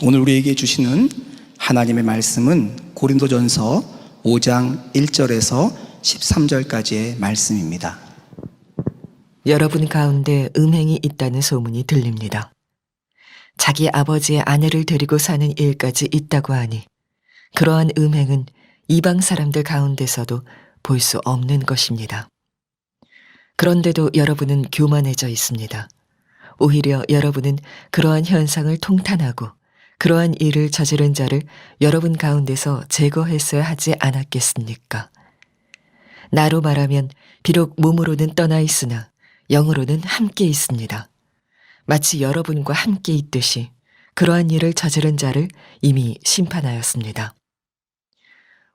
오늘 우리에게 주시는 하나님의 말씀은 고린도전서 5장 1절에서 13절까지의 말씀입니다. 여러분 가운데 음행이 있다는 소문이 들립니다. 자기 아버지의 아내를 데리고 사는 일까지 있다고 하니 그러한 음행은 이방 사람들 가운데서도 볼 수 없는 것입니다. 그런데도 여러분은 교만해져 있습니다. 오히려 여러분은 그러한 현상을 통탄하고 그러한 일을 저지른 자를 여러분 가운데서 제거했어야 하지 않았겠습니까? 나로 말하면 비록 몸으로는 떠나 있으나 영으로는 함께 있습니다. 마치 여러분과 함께 있듯이 그러한 일을 저지른 자를 이미 심판하였습니다.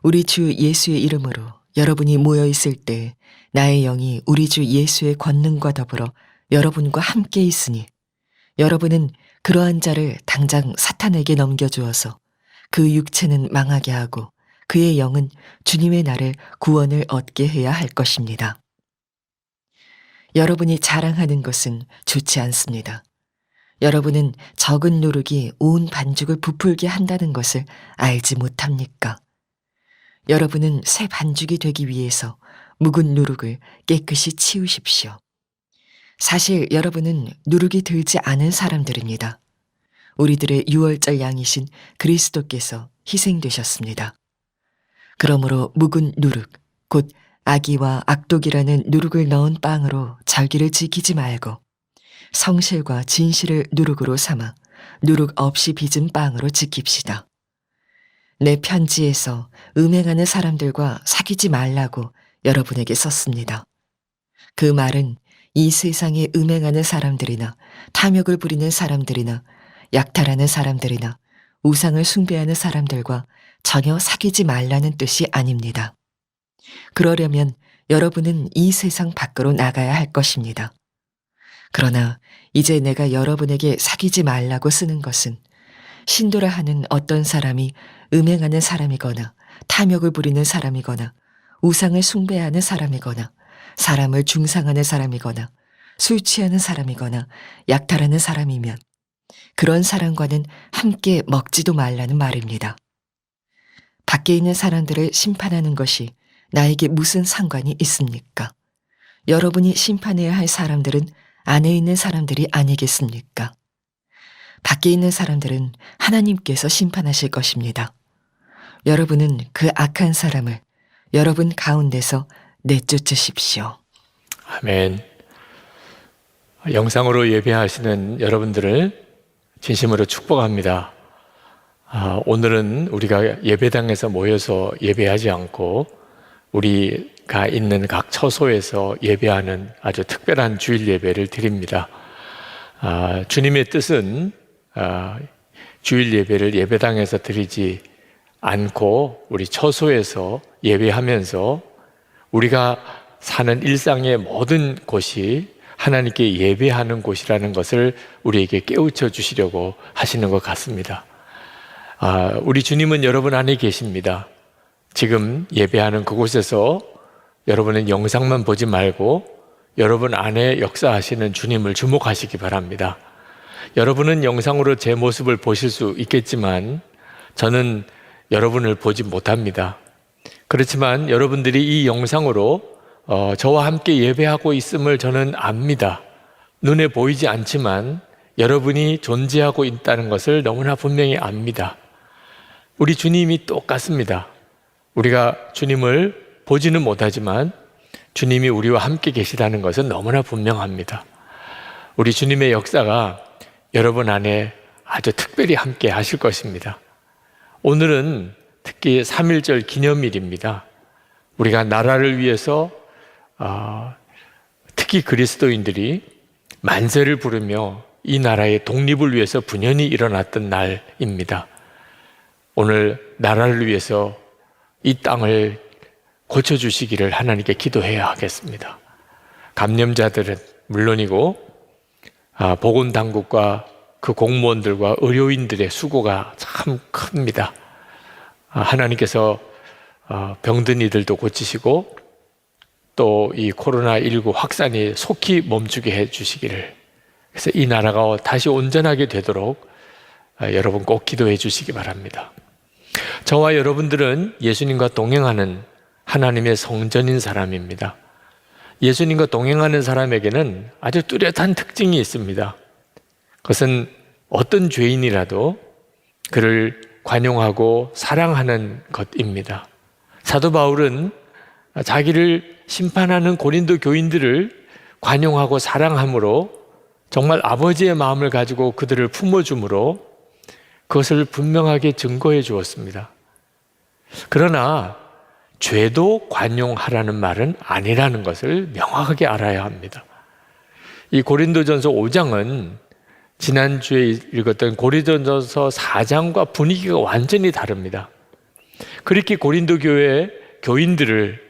우리 주 예수의 이름으로 여러분이 모여 있을 때 나의 영이 우리 주 예수의 권능과 더불어 여러분과 함께 있으니 여러분은 그러한 자를 당장 사탄에게 넘겨주어서 그 육체는 망하게 하고 그의 영은 주님의 날에 구원을 얻게 해야 할 것입니다. 여러분이 자랑하는 것은 좋지 않습니다. 여러분은 적은 누룩이 온 반죽을 부풀게 한다는 것을 알지 못합니까? 여러분은 새 반죽이 되기 위해서 묵은 누룩을 깨끗이 치우십시오. 사실 여러분은 누룩이 들지 않은 사람들입니다. 우리들의 유월절 양이신 그리스도께서 희생되셨습니다. 그러므로 묵은 누룩, 곧 악의와 악독이라는 누룩을 넣은 빵으로 절기를 지키지 말고 성실과 진실을 누룩으로 삼아 누룩 없이 빚은 빵으로 지킵시다. 내 편지에서 음행하는 사람들과 사귀지 말라고 여러분에게 썼습니다. 그 말은 이 세상에 음행하는 사람들이나 탐욕을 부리는 사람들이나 약탈하는 사람들이나 우상을 숭배하는 사람들과 전혀 사귀지 말라는 뜻이 아닙니다. 그러려면 여러분은 이 세상 밖으로 나가야 할 것입니다. 그러나 이제 내가 여러분에게 사귀지 말라고 쓰는 것은 신도라 하는 어떤 사람이 음행하는 사람이거나 탐욕을 부리는 사람이거나 우상을 숭배하는 사람이거나 사람을 중상하는 사람이거나 술 취하는 사람이거나 약탈하는 사람이면 그런 사람과는 함께 먹지도 말라는 말입니다. 밖에 있는 사람들을 심판하는 것이 나에게 무슨 상관이 있습니까? 여러분이 심판해야 할 사람들은 안에 있는 사람들이 아니겠습니까? 밖에 있는 사람들은 하나님께서 심판하실 것입니다. 여러분은 그 악한 사람을 여러분 가운데서 내쫓으십시오. 아멘. 영상으로 예배하시는 여러분들을 진심으로 축복합니다. 오늘은 우리가 예배당에서 모여서 예배하지 않고 우리가 있는 각 처소에서 예배하는 아주 특별한 주일 예배를 드립니다. 주님의 뜻은 주일 예배를 예배당에서 드리지 않고 우리 처소에서 예배하면서 우리가 사는 일상의 모든 곳이 하나님께 예배하는 곳이라는 것을 우리에게 깨우쳐 주시려고 하시는 것 같습니다. 우리 주님은 여러분 안에 계십니다. 지금 예배하는 그곳에서 여러분은 영상만 보지 말고 여러분 안에 역사하시는 주님을 주목하시기 바랍니다. 여러분은 영상으로 제 모습을 보실 수 있겠지만 저는 여러분을 보지 못합니다. 그렇지만 여러분들이 이 영상으로 저와 함께 예배하고 있음을 저는 압니다. 눈에 보이지 않지만 여러분이 존재하고 있다는 것을 너무나 분명히 압니다. 우리 주님이 똑같습니다. 우리가 주님을 보지는 못하지만 주님이 우리와 함께 계시다는 것은 너무나 분명합니다. 우리 주님의 역사가 여러분 안에 아주 특별히 함께 하실 것입니다. 오늘은 특히 3.1절 기념일입니다. 우리가 나라를 위해서 특히 그리스도인들이 만세를 부르며 이 나라의 독립을 위해서 분연히 일어났던 날입니다. 오늘 나라를 위해서 이 땅을 고쳐주시기를 하나님께 기도해야 하겠습니다. 감염자들은 물론이고 보건당국과 그 공무원들과 의료인들의 수고가 참 큽니다. 하나님께서 병든 이들도 고치시고 또 이 코로나19 확산이 속히 멈추게 해주시기를, 그래서 이 나라가 다시 온전하게 되도록 여러분 꼭 기도해 주시기 바랍니다. 저와 여러분들은 예수님과 동행하는 하나님의 성전인 사람입니다. 예수님과 동행하는 사람에게는 아주 뚜렷한 특징이 있습니다. 그것은 어떤 죄인이라도 그를 관용하고 사랑하는 것입니다. 사도 바울은 자기를 심판하는 고린도 교인들을 관용하고 사랑함으로 정말 아버지의 마음을 가지고 그들을 품어줌으로 그것을 분명하게 증거해 주었습니다. 그러나 죄도 관용하라는 말은 아니라는 것을 명확하게 알아야 합니다. 이 고린도전서 5장은 지난주에 읽었던 고린도전서 4장과 분위기가 완전히 다릅니다. 그렇게 고린도 교회 교인들을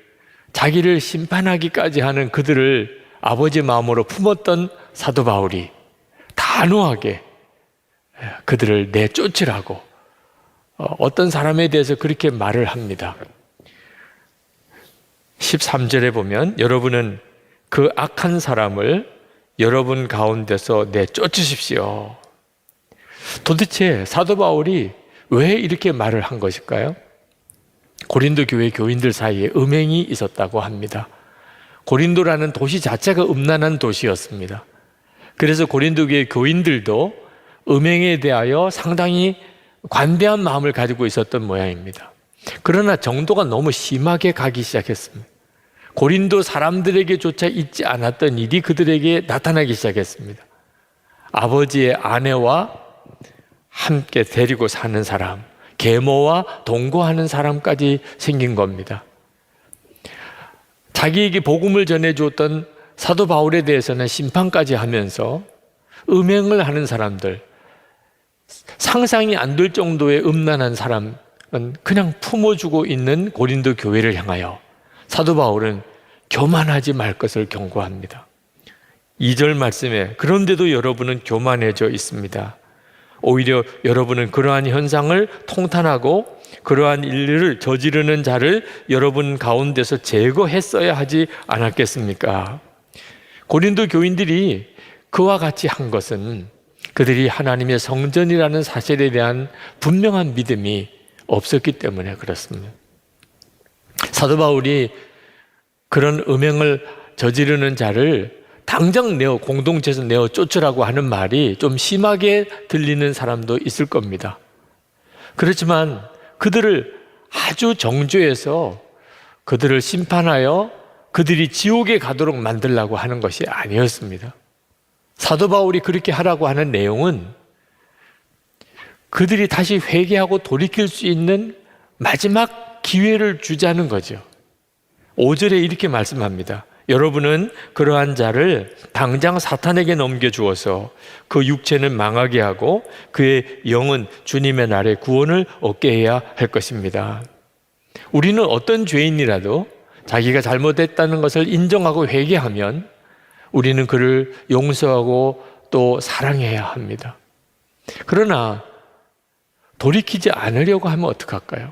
자기를 심판하기까지 하는 그들을 아버지 마음으로 품었던 사도 바울이 단호하게 그들을 내쫓으라고 어떤 사람에 대해서 그렇게 말을 합니다. 13절에 보면 여러분은 그 악한 사람을 여러분 가운데서 내쫓으십시오. 도대체 사도 바울이 왜 이렇게 말을 한 것일까요? 고린도 교회 교인들 사이에 음행이 있었다고 합니다. 고린도라는 도시 자체가 음란한 도시였습니다. 그래서 고린도 교회 교인들도 음행에 대하여 상당히 관대한 마음을 가지고 있었던 모양입니다. 그러나 정도가 너무 심하게 가기 시작했습니다. 고린도 사람들에게조차 있지 않았던 일이 그들에게 나타나기 시작했습니다. 아버지의 아내와 함께 데리고 사는 사람, 계모와 동거하는 사람까지 생긴 겁니다. 자기에게 복음을 전해주었던 사도 바울에 대해서는 심판까지 하면서 음행을 하는 사람들, 상상이 안 될 정도의 음란한 사람은 그냥 품어주고 있는 고린도 교회를 향하여 사도 바울은 교만하지 말 것을 경고합니다. 2절 말씀에 그런데도 여러분은 교만해져 있습니다. 오히려 여러분은 그러한 현상을 통탄하고 그러한 일을 저지르는 자를 여러분 가운데서 제거했어야 하지 않았겠습니까? 고린도 교인들이 그와 같이 한 것은 그들이 하나님의 성전이라는 사실에 대한 분명한 믿음이 없었기 때문에 그렇습니다. 사도 바울이 그런 음행을 저지르는 자를 당장 공동체에서 내어 쫓으라고 하는 말이 좀 심하게 들리는 사람도 있을 겁니다. 그렇지만 그들을 아주 정죄해서 그들을 심판하여 그들이 지옥에 가도록 만들려고 하는 것이 아니었습니다. 사도 바울이 그렇게 하라고 하는 내용은 그들이 다시 회개하고 돌이킬 수 있는 마지막 기회를 주자는 거죠. 5절에 이렇게 말씀합니다. 여러분은 그러한 자를 당장 사탄에게 넘겨주어서 그 육체는 망하게 하고 그의 영은 주님의 날에 구원을 얻게 해야 할 것입니다. 우리는 어떤 죄인이라도 자기가 잘못했다는 것을 인정하고 회개하면 우리는 그를 용서하고 또 사랑해야 합니다. 그러나 돌이키지 않으려고 하면 어떡할까요?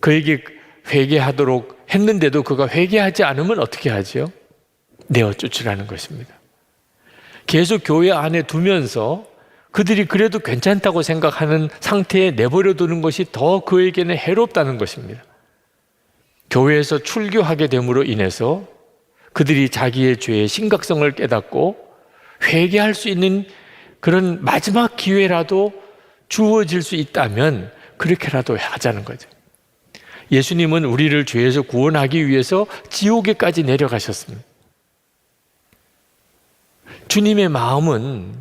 그에게 회개하도록 했는데도 그가 회개하지 않으면 어떻게 하죠? 내어 쫓으라는 것입니다. 계속 교회 안에 두면서 그들이 그래도 괜찮다고 생각하는 상태에 내버려 두는 것이 더 그에게는 해롭다는 것입니다. 교회에서 출교하게 됨으로 인해서 그들이 자기의 죄의 심각성을 깨닫고 회개할 수 있는 그런 마지막 기회라도 주어질 수 있다면 그렇게라도 하자는 거죠. 예수님은 우리를 죄에서 구원하기 위해서 지옥에까지 내려가셨습니다. 주님의 마음은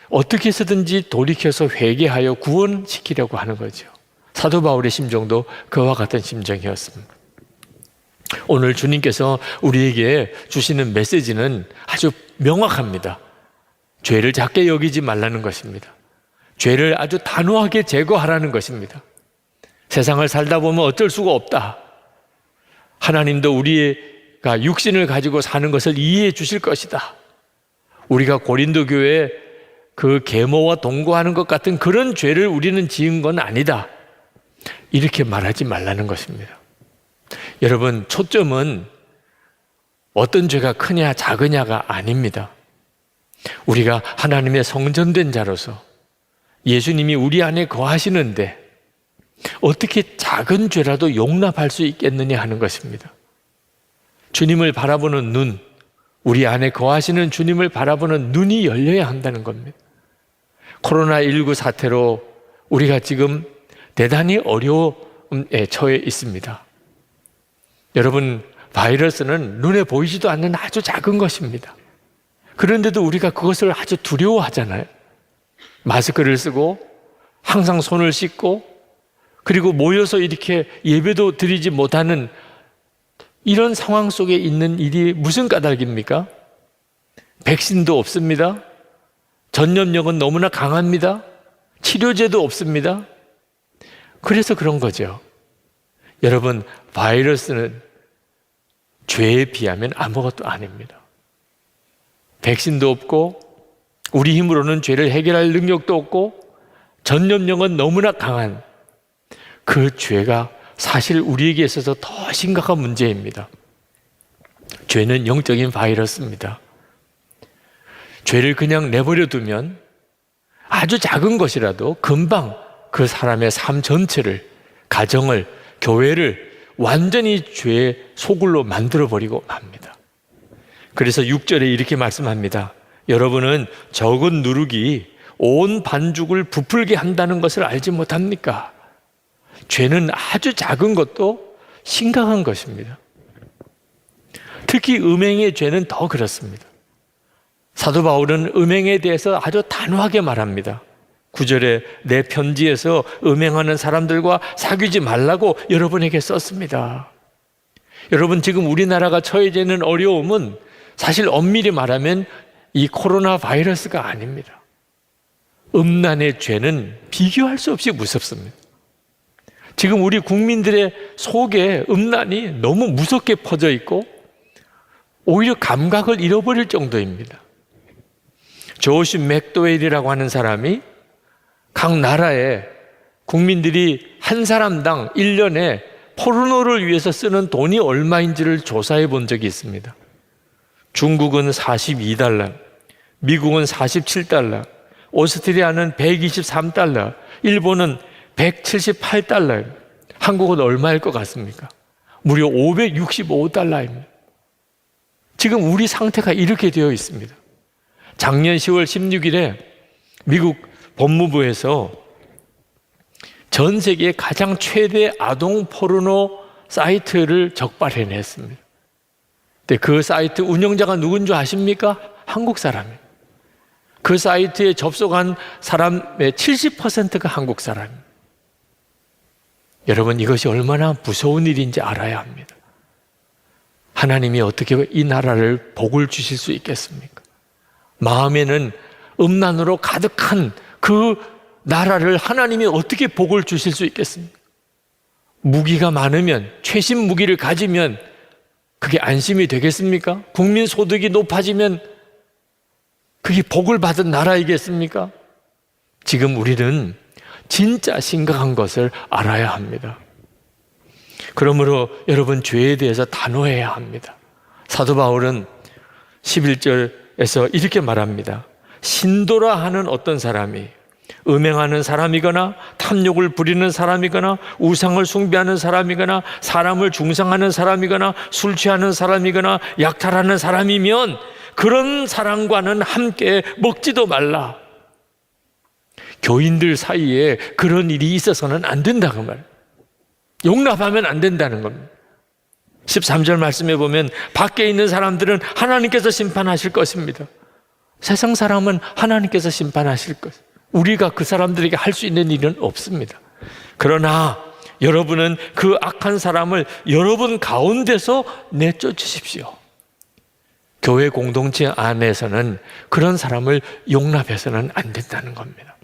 어떻게 해서든지 돌이켜서 회개하여 구원시키려고 하는 거죠. 사도 바울의 심정도 그와 같은 심정이었습니다. 오늘 주님께서 우리에게 주시는 메시지는 아주 명확합니다. 죄를 작게 여기지 말라는 것입니다. 죄를 아주 단호하게 제거하라는 것입니다. 세상을 살다 보면 어쩔 수가 없다. 하나님도 우리가 육신을 가지고 사는 것을 이해해 주실 것이다. 우리가 고린도 교회에 그 계모와 동거하는 것 같은 그런 죄를 우리는 지은 건 아니다. 이렇게 말하지 말라는 것입니다. 여러분, 초점은 어떤 죄가 크냐 작으냐가 아닙니다. 우리가 하나님의 성전된 자로서 예수님이 우리 안에 거하시는데 어떻게 작은 죄라도 용납할 수 있겠느냐 하는 것입니다. 주님을 바라보는 눈, 우리 안에 거하시는 주님을 바라보는 눈이 열려야 한다는 겁니다. 코로나19 사태로 우리가 지금 대단히 어려움에 처해 있습니다. 여러분, 바이러스는 눈에 보이지도 않는 아주 작은 것입니다. 그런데도 우리가 그것을 아주 두려워하잖아요. 마스크를 쓰고 항상 손을 씻고 그리고 모여서 이렇게 예배도 드리지 못하는 이런 상황 속에 있는 일이 무슨 까닭입니까? 백신도 없습니다. 전염력은 너무나 강합니다. 치료제도 없습니다. 그래서 그런 거죠. 여러분, 바이러스는 죄에 비하면 아무것도 아닙니다. 백신도 없고 우리 힘으로는 죄를 해결할 능력도 없고 전염력은 너무나 강한 그 죄가 사실 우리에게 있어서 더 심각한 문제입니다. 죄는 영적인 바이러스입니다. 죄를 그냥 내버려 두면 아주 작은 것이라도 금방 그 사람의 삶 전체를, 가정을, 교회를 완전히 죄의 소굴로 만들어버리고 맙니다. 그래서 6절에 이렇게 말씀합니다. 여러분은 적은 누룩이 온 반죽을 부풀게 한다는 것을 알지 못합니까? 죄는 아주 작은 것도 심각한 것입니다. 특히 음행의 죄는 더 그렇습니다. 사도 바울은 음행에 대해서 아주 단호하게 말합니다. 9절에 내 편지에서 음행하는 사람들과 사귀지 말라고 여러분에게 썼습니다. 여러분, 지금 우리나라가 처해져 있는 어려움은 사실 엄밀히 말하면 이 코로나 바이러스가 아닙니다. 음란의 죄는 비교할 수 없이 무섭습니다. 지금 우리 국민들의 속에 음란이 너무 무섭게 퍼져 있고 오히려 감각을 잃어버릴 정도입니다. 조시 맥도웰이라고 하는 사람이 각 나라의 국민들이 한 사람당 1년에 포르노를 위해서 쓰는 돈이 얼마인지를 조사해 본 적이 있습니다. 중국은 42달러, 미국은 47달러, 오스트리아는 123달러, 일본은 178달러입니다. 한국은 얼마일 것 같습니까? 무려 565달러입니다. 지금 우리 상태가 이렇게 되어 있습니다. 작년 10월 16일에 미국 법무부에서 전 세계 가장 최대 아동 포르노 사이트를 적발해냈습니다. 근데 그 사이트 운영자가 누군 줄 아십니까? 한국 사람이에요. 그 사이트에 접속한 사람의 70%가 한국 사람입니다. 여러분, 이것이 얼마나 무서운 일인지 알아야 합니다. 하나님이 어떻게 이 나라를 복을 주실 수 있겠습니까? 마음에는 음란으로 가득한 그 나라를 하나님이 어떻게 복을 주실 수 있겠습니까? 무기가 많으면, 최신 무기를 가지면 그게 안심이 되겠습니까? 국민 소득이 높아지면 그게 복을 받은 나라이겠습니까? 지금 우리는 진짜 심각한 것을 알아야 합니다. 그러므로 여러분, 죄에 대해서 단호해야 합니다. 사도 바울은 11절에서 이렇게 말합니다. 신도라 하는 어떤 사람이 음행하는 사람이거나 탐욕을 부리는 사람이거나 우상을 숭배하는 사람이거나 사람을 중상하는 사람이거나 술 취하는 사람이거나 약탈하는 사람이면 그런 사람과는 함께 먹지도 말라. 교인들 사이에 그런 일이 있어서는 안 된다고 말이에요. 용납하면 안 된다는 겁니다. 13절 말씀에 보면 밖에 있는 사람들은 하나님께서 심판하실 것입니다. 세상 사람은 하나님께서 심판하실 것. 우리가 그 사람들에게 할 수 있는 일은 없습니다. 그러나 여러분은 그 악한 사람을 여러분 가운데서 내쫓으십시오. 교회 공동체 안에서는 그런 사람을 용납해서는 안 된다는 겁니다.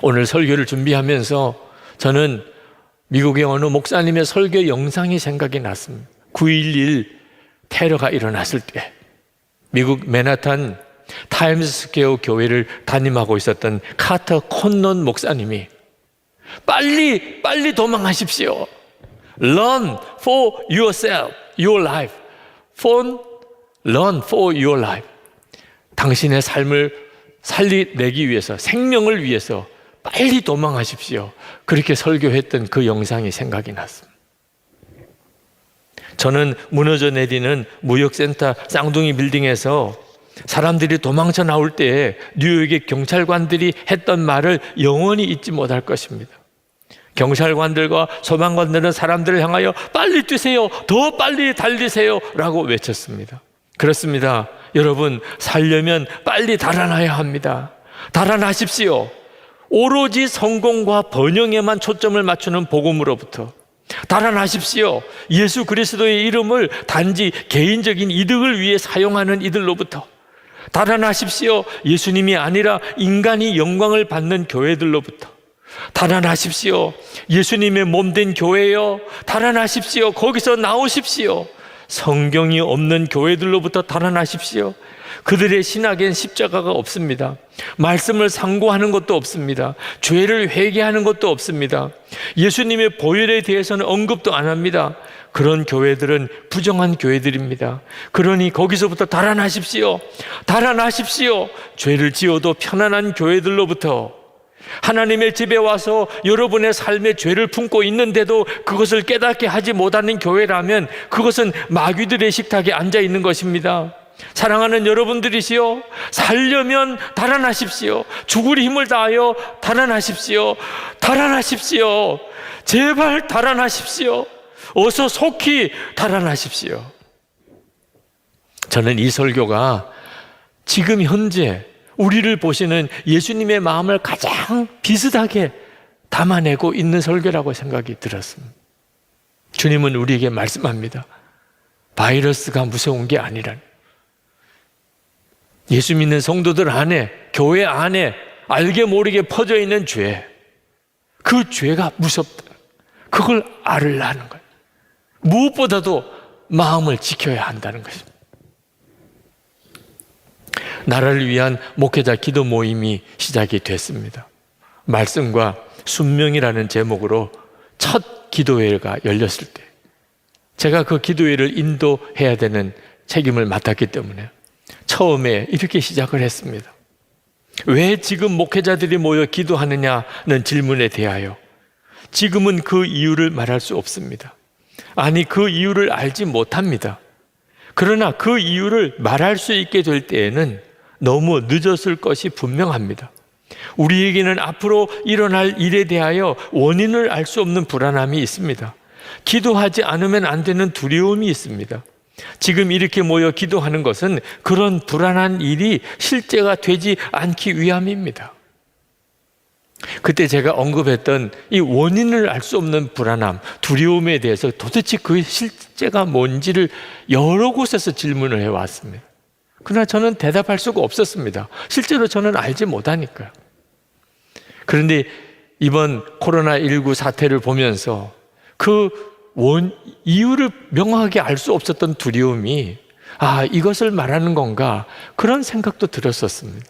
오늘 설교를 준비하면서 저는 미국의 어느 목사님의 설교 영상이 생각이 났습니다. 9.11 테러가 일어났을 때 미국 맨하탄 타임스스퀘어 교회를 담임하고 있었던 카터 콘넌 목사님이 빨리 도망하십시오. Run for yourself, your life. Run for your life. 당신의 삶을 살리내기 위해서, 생명을 위해서 빨리 도망하십시오. 그렇게 설교했던 그 영상이 생각이 났습니다. 저는 무너져 내리는 무역센터 쌍둥이 빌딩에서 사람들이 도망쳐 나올 때 뉴욕의 경찰관들이 했던 말을 영원히 잊지 못할 것입니다. 경찰관들과 소방관들은 사람들을 향하여 빨리 뛰세요, 더 빨리 달리세요 라고 외쳤습니다. 그렇습니다. 여러분, 살려면 빨리 달아나야 합니다. 달아나십시오. 오로지 성공과 번영에만 초점을 맞추는 복음으로부터 달아나십시오. 예수 그리스도의 이름을 단지 개인적인 이득을 위해 사용하는 이들로부터 달아나십시오. 예수님이 아니라 인간이 영광을 받는 교회들로부터 달아나십시오. 예수님의 몸된 교회요, 달아나십시오. 거기서 나오십시오. 성경이 없는 교회들로부터 달아나십시오. 그들의 신학엔 십자가가 없습니다. 말씀을 상고하는 것도 없습니다. 죄를 회개하는 것도 없습니다. 예수님의 보혈에 대해서는 언급도 안 합니다. 그런 교회들은 부정한 교회들입니다. 그러니 거기서부터 달아나십시오. 달아나십시오. 죄를 지어도 편안한 교회들로부터, 하나님의 집에 와서 여러분의 삶에 죄를 품고 있는데도 그것을 깨닫게 하지 못하는 교회라면 그것은 마귀들의 식탁에 앉아 있는 것입니다. 사랑하는 여러분들이시여, 살려면 달아나십시오. 죽을 힘을 다하여 달아나십시오. 달아나십시오. 제발 달아나십시오. 어서 속히 달아나십시오. 저는 이 설교가 지금 현재 우리를 보시는 예수님의 마음을 가장 비슷하게 담아내고 있는 설교라고 생각이 들었습니다. 주님은 우리에게 말씀합니다. 바이러스가 무서운 게 아니란, 예수 믿는 성도들 안에, 교회 안에 알게 모르게 퍼져 있는 죄, 그 죄가 무섭다. 그걸 알으려는 거예요. 무엇보다도 마음을 지켜야 한다는 것입니다. 나라를 위한 목회자 기도 모임이 시작이 됐습니다. 말씀과 순명이라는 제목으로 첫 기도회가 열렸을 때 제가 그 기도회를 인도해야 되는 책임을 맡았기 때문에 처음에 이렇게 시작을 했습니다. 왜 지금 목회자들이 모여 기도하느냐는 질문에 대하여 지금은 그 이유를 말할 수 없습니다. 아니, 그 이유를 알지 못합니다. 그러나 그 이유를 말할 수 있게 될 때에는 너무 늦었을 것이 분명합니다. 우리에게는 앞으로 일어날 일에 대하여 원인을 알 수 없는 불안함이 있습니다. 기도하지 않으면 안 되는 두려움이 있습니다. 지금 이렇게 모여 기도하는 것은 그런 불안한 일이 실제가 되지 않기 위함입니다. 그때 제가 언급했던 이 원인을 알 수 없는 불안함, 두려움에 대해서 도대체 그 실제가 뭔지를 여러 곳에서 질문을 해왔습니다. 그러나 저는 대답할 수가 없었습니다. 실제로 저는 알지 못하니까요. 그런데 이번 코로나19 사태를 보면서 그 이유를 명확하게 알 수 없었던 두려움이, 이것을 말하는 건가, 그런 생각도 들었었습니다.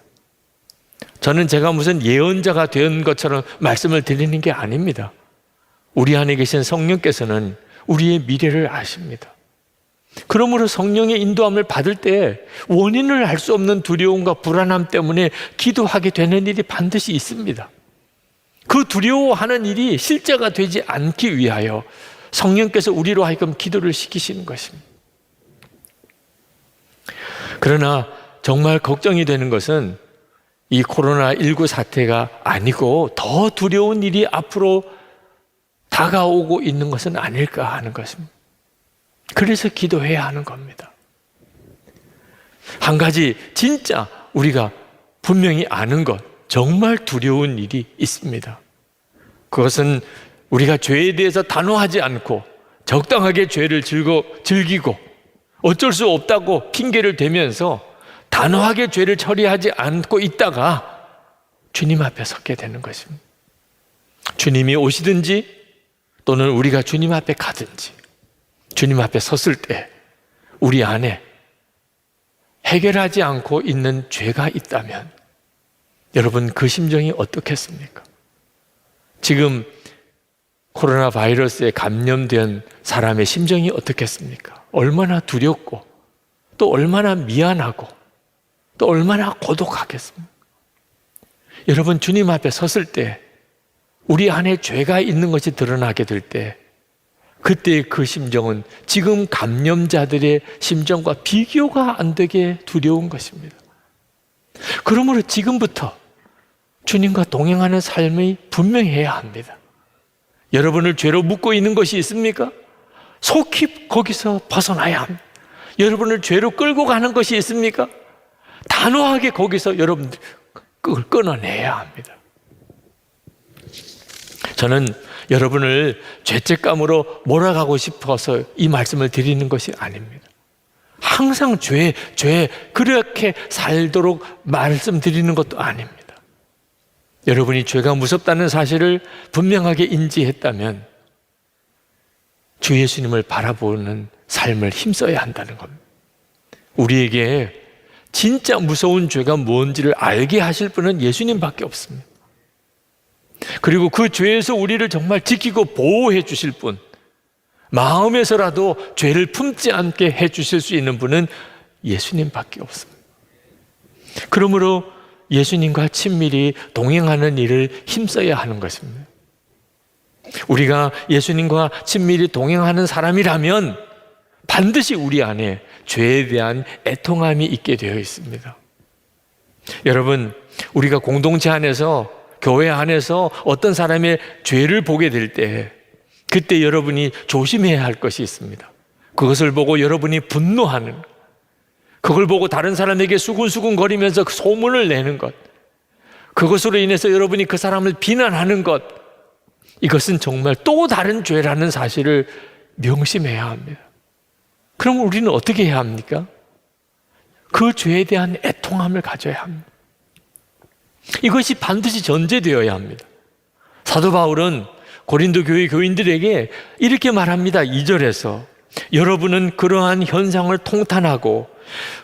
저는 제가 무슨 예언자가 된 것처럼 말씀을 드리는 게 아닙니다. 우리 안에 계신 성령께서는 우리의 미래를 아십니다. 그러므로 성령의 인도함을 받을 때 원인을 알 수 없는 두려움과 불안함 때문에 기도하게 되는 일이 반드시 있습니다. 그 두려워하는 일이 실제가 되지 않기 위하여 성령께서 우리로 하여금 기도를 시키시는 것입니다. 그러나 정말 걱정이 되는 것은 이 코로나19 사태가 아니고 더 두려운 일이 앞으로 다가오고 있는 것은 아닐까 하는 것입니다. 그래서 기도해야 하는 겁니다. 한 가지 진짜 우리가 분명히 아는 것, 정말 두려운 일이 있습니다. 그것은 우리가 죄에 대해서 단호하지 않고 적당하게 죄를 즐기고 어쩔 수 없다고 핑계를 대면서 단호하게 죄를 처리하지 않고 있다가 주님 앞에 섰게 되는 것입니다. 주님이 오시든지 또는 우리가 주님 앞에 가든지 주님 앞에 섰을 때 우리 안에 해결하지 않고 있는 죄가 있다면 여러분, 그 심정이 어떻겠습니까? 지금 코로나 바이러스에 감염된 사람의 심정이 어떻겠습니까? 얼마나 두렵고 또 얼마나 미안하고 또 얼마나 고독하겠습니까? 여러분, 주님 앞에 섰을 때 우리 안에 죄가 있는 것이 드러나게 될 때 그때의 그 심정은 지금 감염자들의 심정과 비교가 안 되게 두려운 것입니다. 그러므로 지금부터 주님과 동행하는 삶이 분명해야 합니다. 여러분을 죄로 묶고 있는 것이 있습니까? 속히 거기서 벗어나야 합니다. 여러분을 죄로 끌고 가는 것이 있습니까? 단호하게 거기서 여러분들 끊어내야 합니다. 저는 여러분을 죄책감으로 몰아가고 싶어서 이 말씀을 드리는 것이 아닙니다. 항상 죄 그렇게 살도록 말씀드리는 것도 아닙니다. 여러분이 죄가 무섭다는 사실을 분명하게 인지했다면 주 예수님을 바라보는 삶을 힘써야 한다는 겁니다. 우리에게 진짜 무서운 죄가 뭔지를 알게 하실 분은 예수님밖에 없습니다. 그리고 그 죄에서 우리를 정말 지키고 보호해 주실 분, 마음에서라도 죄를 품지 않게 해 주실 수 있는 분은 예수님밖에 없습니다. 그러므로 예수님과 친밀히 동행하는 일을 힘써야 하는 것입니다. 우리가 예수님과 친밀히 동행하는 사람이라면 반드시 우리 안에 죄에 대한 애통함이 있게 되어 있습니다. 여러분, 우리가 공동체 안에서, 교회 안에서 어떤 사람의 죄를 보게 될 때 그때 여러분이 조심해야 할 것이 있습니다. 그것을 보고 여러분이 분노하는, 그걸 보고 다른 사람에게 수군수군 거리면서 소문을 내는 것, 그것으로 인해서 여러분이 그 사람을 비난하는 것, 이것은 정말 또 다른 죄라는 사실을 명심해야 합니다. 그럼 우리는 어떻게 해야 합니까? 그 죄에 대한 애통함을 가져야 합니다. 이것이 반드시 전제되어야 합니다. 사도 바울은 고린도 교회 교인들에게 이렇게 말합니다. 2절에서 여러분은 그러한 현상을 통탄하고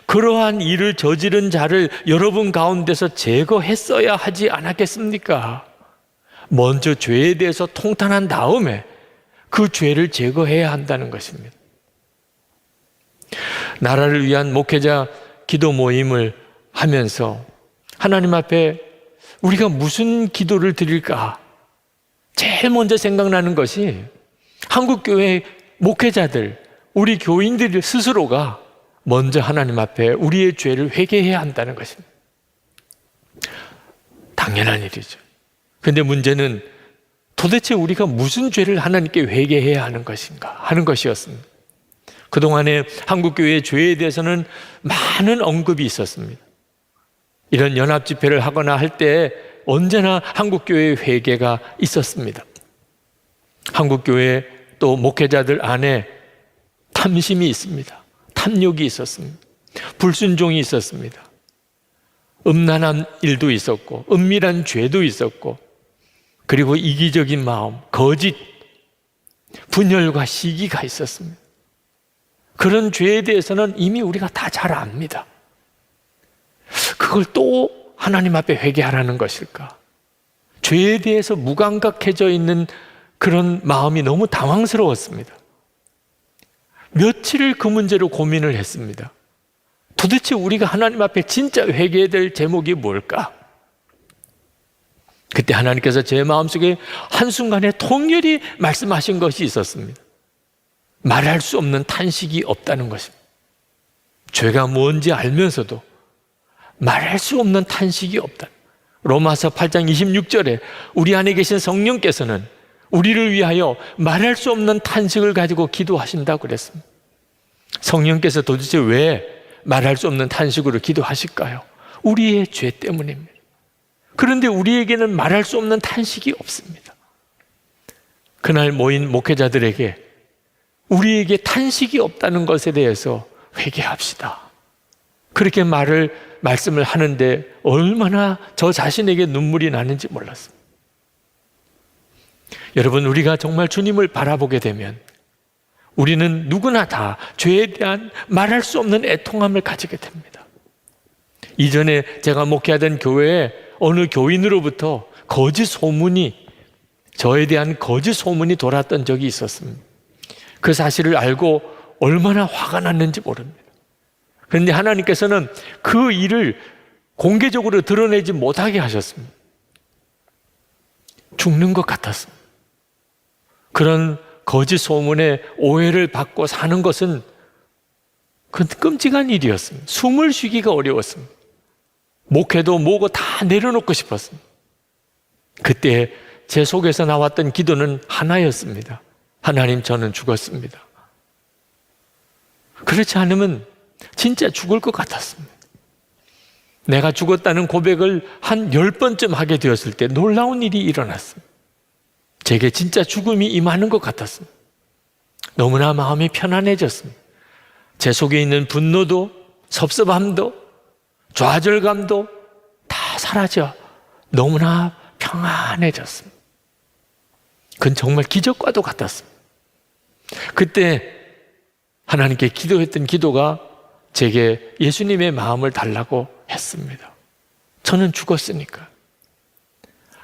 그러한 일을 저지른 자를 여러분 가운데서 제거했어야 하지 않았겠습니까? 먼저 죄에 대해서 통탄한 다음에 그 죄를 제거해야 한다는 것입니다. 나라를 위한 목회자 기도 모임을 하면서 하나님 앞에 우리가 무슨 기도를 드릴까? 제일 먼저 생각나는 것이 한국교회 목회자들, 우리 교인들 스스로가 먼저 하나님 앞에 우리의 죄를 회개해야 한다는 것입니다. 당연한 일이죠. 그런데 문제는 도대체 우리가 무슨 죄를 하나님께 회개해야 하는 것인가 하는 것이었습니다. 그동안에 한국교회의 죄에 대해서는 많은 언급이 있었습니다. 이런 연합 집회를 하거나 할 때 언제나 한국교회의 회개가 있었습니다. 한국교회 또 목회자들 안에 탐심이 있습니다. 탐욕이 있었습니다. 불순종이 있었습니다. 음란한 일도 있었고 은밀한 죄도 있었고 그리고 이기적인 마음, 거짓, 분열과 시기가 있었습니다. 그런 죄에 대해서는 이미 우리가 다 잘 압니다. 그걸 또 하나님 앞에 회개하라는 것일까? 죄에 대해서 무감각해져 있는 그런 마음이 너무 당황스러웠습니다. 며칠을 그 문제로 고민을 했습니다. 도대체 우리가 하나님 앞에 진짜 회개해야 될 제목이 뭘까? 그때 하나님께서 제 마음속에 한순간에 통렬히 말씀하신 것이 있었습니다. 말할 수 없는 탄식이 없다는 것입니다. 죄가 뭔지 알면서도 말할 수 없는 탄식이 없다. 로마서 8장 26절에 우리 안에 계신 성령께서는 우리를 위하여 말할 수 없는 탄식을 가지고 기도하신다고 그랬습니다. 성령께서 도대체 왜 말할 수 없는 탄식으로 기도하실까요? 우리의 죄 때문입니다. 그런데 우리에게는 말할 수 없는 탄식이 없습니다. 그날 모인 목회자들에게 우리에게 탄식이 없다는 것에 대해서 회개합시다. 그렇게 말씀을 하는데 얼마나 저 자신에게 눈물이 나는지 몰랐습니다. 여러분, 우리가 정말 주님을 바라보게 되면 우리는 누구나 다 죄에 대한 말할 수 없는 애통함을 가지게 됩니다. 이전에 제가 목회하던 교회에 어느 교인으로부터 저에 대한 거짓 소문이 돌았던 적이 있었습니다. 그 사실을 알고 얼마나 화가 났는지 모릅니다. 그런데 하나님께서는 그 일을 공개적으로 드러내지 못하게 하셨습니다. 죽는 것 같았습니다. 그런 거짓 소문에 오해를 받고 사는 것은 그 끔찍한 일이었습니다. 숨을 쉬기가 어려웠습니다. 목회도 뭐고 다 내려놓고 싶었습니다. 그때 제 속에서 나왔던 기도는 하나였습니다. 하나님, 저는 죽었습니다. 그렇지 않으면 진짜 죽을 것 같았습니다. 내가 죽었다는 고백을 한 10번쯤 하게 되었을 때 놀라운 일이 일어났습니다. 제게 진짜 죽음이 임하는 것 같았습니다. 너무나 마음이 편안해졌습니다. 제 속에 있는 분노도, 섭섭함도, 좌절감도 다 사라져 너무나 평안해졌습니다. 그건 정말 기적과도 같았습니다. 그때 하나님께 기도했던 기도가 제게 예수님의 마음을 달라고 했습니다. 저는 죽었으니까.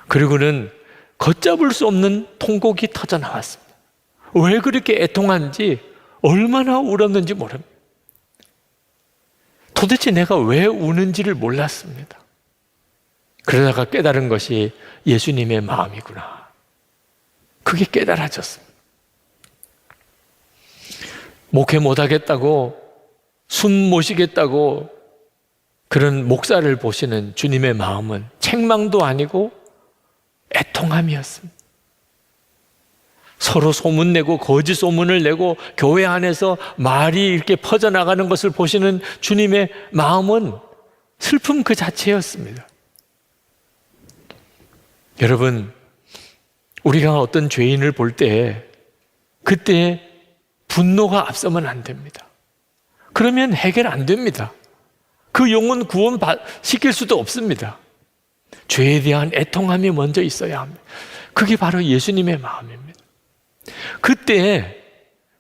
그리고는 걷잡을 수 없는 통곡이 터져 나왔습니다. 왜 그렇게 애통한지, 얼마나 울었는지 모릅니다. 도대체 내가 왜 우는지를 몰랐습니다. 그러다가 깨달은 것이 예수님의 마음이구나. 그게 깨달아졌습니다. 목회 못하겠다고, 숨 못 쉬겠다고 그런 목사를 보시는 주님의 마음은 책망도 아니고 애통함이었습니다. 서로 소문내고 거짓 소문을 내고 교회 안에서 말이 이렇게 퍼져나가는 것을 보시는 주님의 마음은 슬픔 그 자체였습니다. 여러분, 우리가 어떤 죄인을 볼 때 그때 분노가 앞서면 안 됩니다. 그러면 해결 안 됩니다. 그 영혼 구원시킬 수도 없습니다. 죄에 대한 애통함이 먼저 있어야 합니다. 그게 바로 예수님의 마음입니다. 그때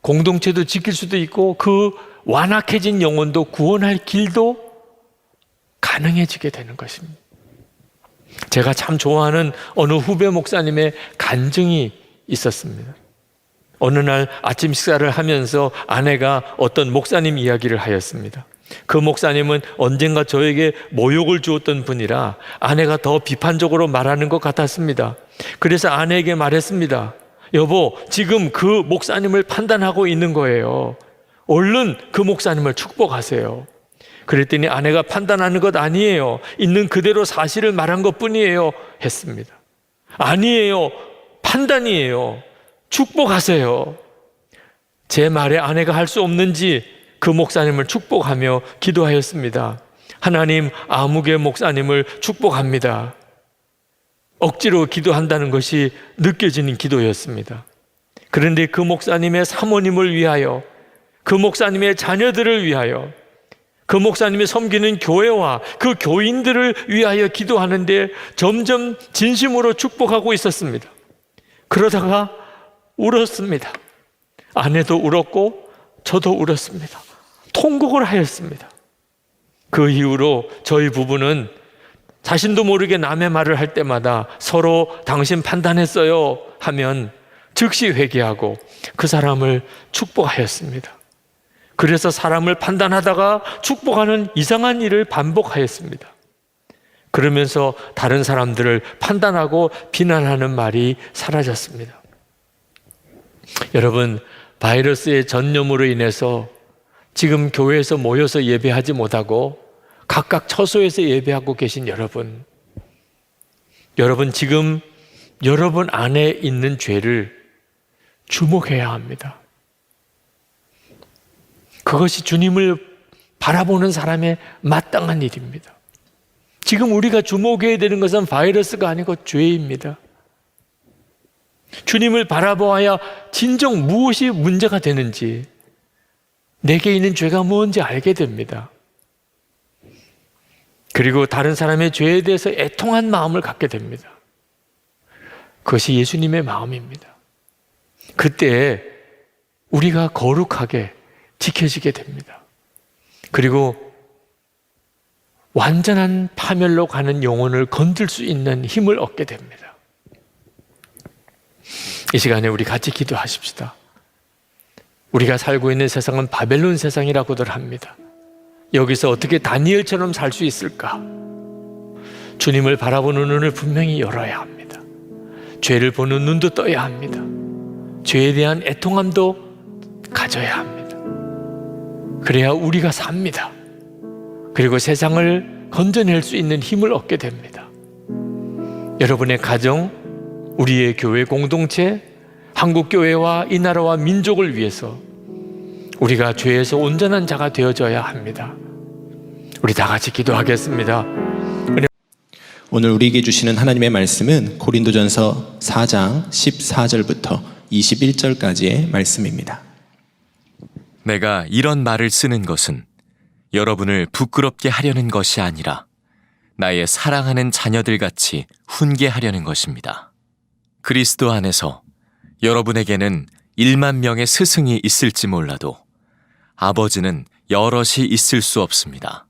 공동체도 지킬 수도 있고 그 완악해진 영혼도 구원할 길도 가능해지게 되는 것입니다. 제가 참 좋아하는 어느 후배 목사님의 간증이 있었습니다. 어느 날 아침 식사를 하면서 아내가 어떤 목사님 이야기를 하였습니다. 그 목사님은 언젠가 저에게 모욕을 주었던 분이라 아내가 더 비판적으로 말하는 것 같았습니다. 그래서 아내에게 말했습니다. 여보, 지금 그 목사님을 판단하고 있는 거예요. 얼른 그 목사님을 축복하세요. 그랬더니 아내가 판단하는 것 아니에요. 있는 그대로 사실을 말한 것 뿐이에요. 했습니다. 아니에요. 판단이에요. 축복하세요. 제 말에 아내가 할 수 없는지 그 목사님을 축복하며 기도하였습니다. 하나님, 아무개 목사님을 축복합니다. 억지로 기도한다는 것이 느껴지는 기도였습니다. 그런데 그 목사님의 사모님을 위하여, 그 목사님의 자녀들을 위하여, 그 목사님이 섬기는 교회와 그 교인들을 위하여 기도하는데 점점 진심으로 축복하고 있었습니다. 그러다가 울었습니다. 아내도 울었고 저도 울었습니다. 통곡을 하였습니다. 그 이후로 저희 부부는 자신도 모르게 남의 말을 할 때마다 서로 당신 판단했어요 하면 즉시 회개하고 그 사람을 축복하였습니다. 그래서 사람을 판단하다가 축복하는 이상한 일을 반복하였습니다. 그러면서 다른 사람들을 판단하고 비난하는 말이 사라졌습니다. 여러분, 바이러스의 전염으로 인해서 지금 교회에서 모여서 예배하지 못하고 각각 처소에서 예배하고 계신 여러분, 지금 여러분 안에 있는 죄를 주목해야 합니다. 그것이 주님을 바라보는 사람의 마땅한 일입니다. 지금 우리가 주목해야 되는 것은 바이러스가 아니고 죄입니다. 주님을 바라보아야 진정 무엇이 문제가 되는지, 내게 있는 죄가 뭔지 알게 됩니다. 그리고 다른 사람의 죄에 대해서 애통한 마음을 갖게 됩니다. 그것이 예수님의 마음입니다. 그때 우리가 거룩하게 지켜지게 됩니다. 그리고 완전한 파멸로 가는 영혼을 건들 수 있는 힘을 얻게 됩니다. 이 시간에 우리 같이 기도하십시다. 우리가 살고 있는 세상은 바벨론 세상이라고들 합니다. 여기서 어떻게 다니엘처럼 살 수 있을까? 주님을 바라보는 눈을 분명히 열어야 합니다. 죄를 보는 눈도 떠야 합니다. 죄에 대한 애통함도 가져야 합니다. 그래야 우리가 삽니다. 그리고 세상을 건져낼 수 있는 힘을 얻게 됩니다. 여러분의 가정, 우리의 교회 공동체, 한국교회와 이 나라와 민족을 위해서 우리가 죄에서 온전한 자가 되어져야 합니다. 우리 다 같이 기도하겠습니다. 오늘 우리에게 주시는 하나님의 말씀은 고린도전서 4장 14절부터 21절까지의 말씀입니다. 내가 이런 말을 쓰는 것은 여러분을 부끄럽게 하려는 것이 아니라 나의 사랑하는 자녀들같이 훈계하려는 것입니다. 그리스도 안에서 여러분에게는 1만 명의 스승이 있을지 몰라도 아버지는 여럿이 있을 수 없습니다.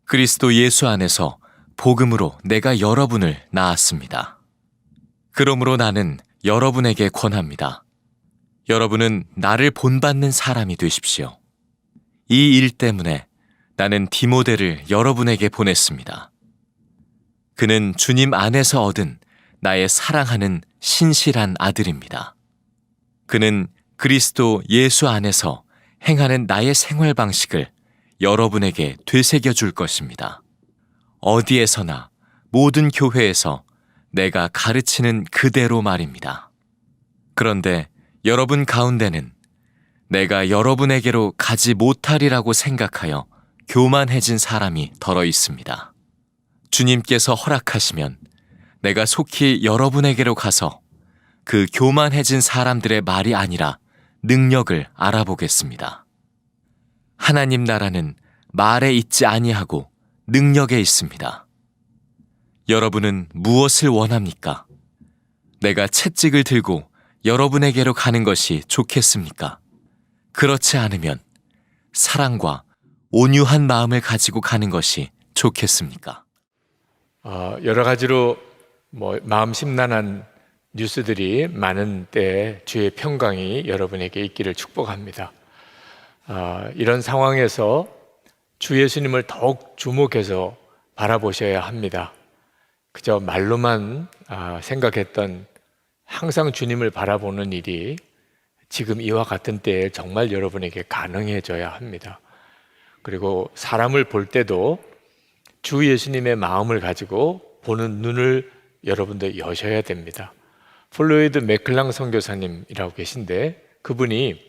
그리스도 예수 안에서 복음으로 내가 여러분을 낳았습니다. 그러므로 나는 여러분에게 권합니다. 여러분은 나를 본받는 사람이 되십시오. 이 일 때문에 나는 디모데를 여러분에게 보냈습니다. 그는 주님 안에서 얻은 나의 사랑하는 신실한 아들입니다. 그는 그리스도 예수 안에서 행하는 나의 생활 방식을 여러분에게 되새겨 줄 것입니다. 어디에서나 모든 교회에서 내가 가르치는 그대로 말입니다. 그런데 여러분 가운데는 내가 여러분에게로 가지 못하리라고 생각하여 교만해진 사람이 덜어 있습니다. 주님께서 허락하시면 내가 속히 여러분에게로 가서 그 교만해진 사람들의 말이 아니라 능력을 알아보겠습니다. 하나님 나라는 말에 있지 아니하고 능력에 있습니다. 여러분은 무엇을 원합니까? 내가 채찍을 들고 여러분에게로 가는 것이 좋겠습니까? 그렇지 않으면 사랑과 온유한 마음을 가지고 가는 것이 좋겠습니까? 여러 가지로 마음 심란한 뉴스들이 많은 때 주의 평강이 여러분에게 있기를 축복합니다. 이런 상황에서 주 예수님을 더욱 주목해서 바라보셔야 합니다. 그저 말로만 생각했던 항상 주님을 바라보는 일이 지금 이와 같은 때에 정말 여러분에게 가능해져야 합니다. 그리고 사람을 볼 때도 주 예수님의 마음을 가지고 보는 눈을 여러분도 여셔야 됩니다. 플로이드 맥클랑 선교사님이라고 계신데 그분이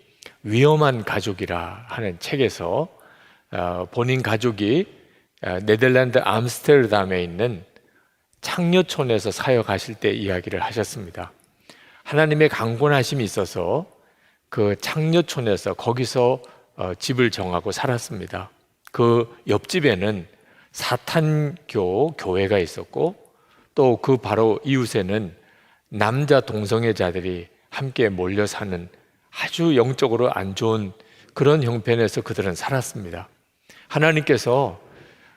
위험한 가족이라 하는 책에서 본인 가족이 네덜란드 암스테르담에 있는 창녀촌에서 사역하실 때 이야기를 하셨습니다. 하나님의 강권하심이 있어서 그 창녀촌에서 거기서 집을 정하고 살았습니다. 그 옆집에는 사탄교 교회가 있었고 또 그 바로 이웃에는 남자 동성애자들이 함께 몰려 사는 아주 영적으로 안 좋은 그런 형편에서 그들은 살았습니다. 하나님께서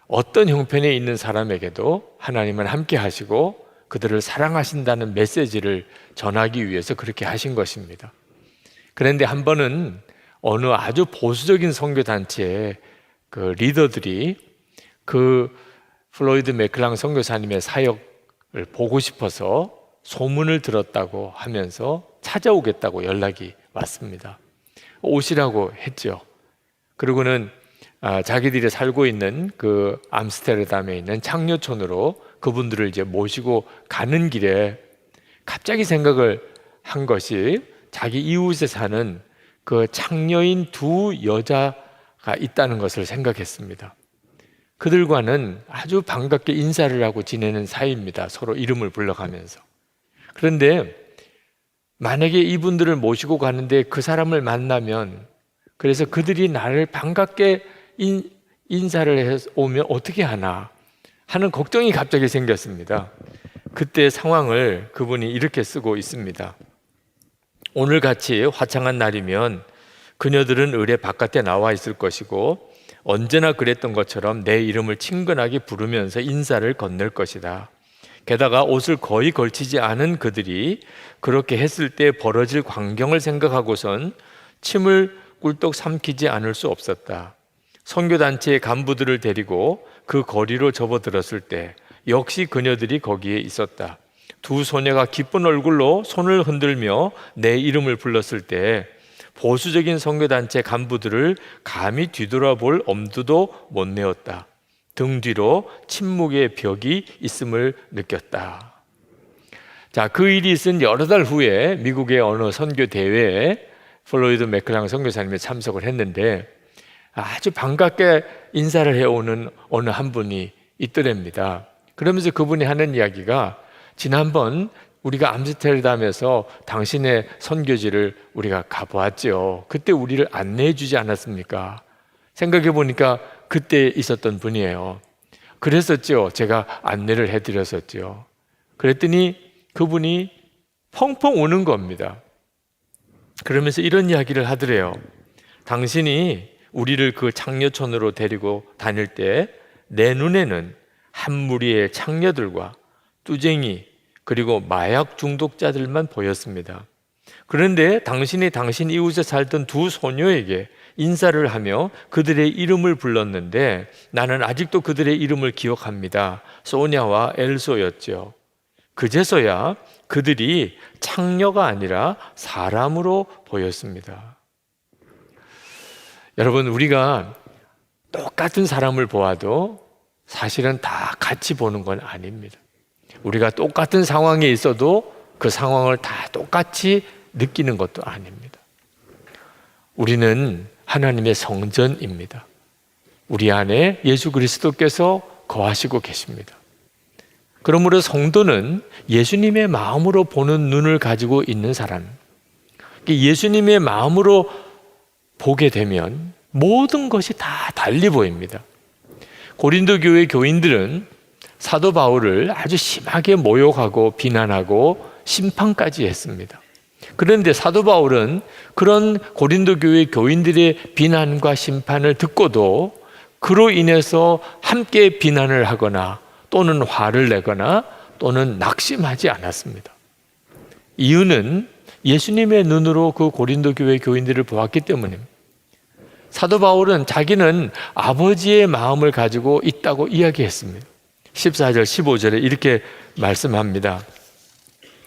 어떤 형편에 있는 사람에게도 하나님은 함께 하시고 그들을 사랑하신다는 메시지를 전하기 위해서 그렇게 하신 것입니다. 그런데 한 번은 어느 아주 보수적인 선교단체의 그 리더들이 그 플로이드 맥클랑 선교사님의 사역을 보고 싶어서 소문을 들었다고 하면서 찾아오겠다고 연락이 왔습니다. 오시라고 했죠. 그리고는 자기들이 살고 있는 그 암스테르담에 있는 창녀촌으로 그분들을 이제 모시고 가는 길에 갑자기 생각을 한 것이 자기 이웃에 사는 그 창녀인 두 여자가 있다는 것을 생각했습니다. 그들과는 아주 반갑게 인사를 하고 지내는 사이입니다. 서로 이름을 불러가면서. 그런데 만약에 이분들을 모시고 가는데 그 사람을 만나면 그래서 그들이 나를 반갑게 인사를 해서 오면 어떻게 하나 하는 걱정이 갑자기 생겼습니다. 그때 상황을 그분이 이렇게 쓰고 있습니다. 오늘같이 화창한 날이면 그녀들은 을의 바깥에 나와 있을 것이고 언제나 그랬던 것처럼 내 이름을 친근하게 부르면서 인사를 건넬 것이다. 게다가 옷을 거의 걸치지 않은 그들이 그렇게 했을 때 벌어질 광경을 생각하고선 침을 꿀떡 삼키지 않을 수 없었다. 선교단체의 간부들을 데리고 그 거리로 접어들었을 때 역시 그녀들이 거기에 있었다. 두 소녀가 기쁜 얼굴로 손을 흔들며 내 이름을 불렀을 때 보수적인 선교단체 간부들을 감히 뒤돌아볼 엄두도 못 내었다. 등 뒤로 침묵의 벽이 있음을 느꼈다. 자, 그 일이 있은 여러 달 후에 미국의 어느 선교 대회에 플로이드 맥클랑 선교사님이 참석을 했는데 아주 반갑게 인사를 해오는 어느 한 분이 있더랍니다. 그러면서 그분이 하는 이야기가 지난번 우리가 암스테르담에서 당신의 선교지를 우리가 가보았죠. 그때 우리를 안내해 주지 않았습니까? 생각해 보니까 그때 있었던 분이에요. 그랬었죠. 제가 안내를 해드렸었죠. 그랬더니 그분이 펑펑 우는 겁니다. 그러면서 이런 이야기를 하더래요. 당신이 우리를 그 창녀촌으로 데리고 다닐 때 내 눈에는 한 무리의 창녀들과 뚜쟁이 그리고 마약 중독자들만 보였습니다. 그런데 당신이 당신 이웃에 살던 두 소녀에게 인사를 하며 그들의 이름을 불렀는데 나는 아직도 그들의 이름을 기억합니다. 소냐와 엘소였죠. 그제서야 그들이 창녀가 아니라 사람으로 보였습니다. 여러분, 우리가 똑같은 사람을 보아도 사실은 다 같이 보는 건 아닙니다. 우리가 똑같은 상황에 있어도 그 상황을 다 똑같이 느끼는 것도 아닙니다. 우리는 하나님의 성전입니다. 우리 안에 예수 그리스도께서 거하시고 계십니다. 그러므로 성도는 예수님의 마음으로 보는 눈을 가지고 있는 사람, 예수님의 마음으로 보게 되면 모든 것이 다 달리 보입니다. 고린도 교회 교인들은 사도 바울을 아주 심하게 모욕하고 비난하고 심판까지 했습니다. 그런데 사도 바울은 그런 고린도 교회 교인들의 비난과 심판을 듣고도 그로 인해서 함께 비난을 하거나 또는 화를 내거나 또는 낙심하지 않았습니다. 이유는 예수님의 눈으로 그 고린도 교회 교인들을 보았기 때문입니다. 사도 바울은 자기는 아버지의 마음을 가지고 있다고 이야기했습니다. 14절 15절에 이렇게 말씀합니다.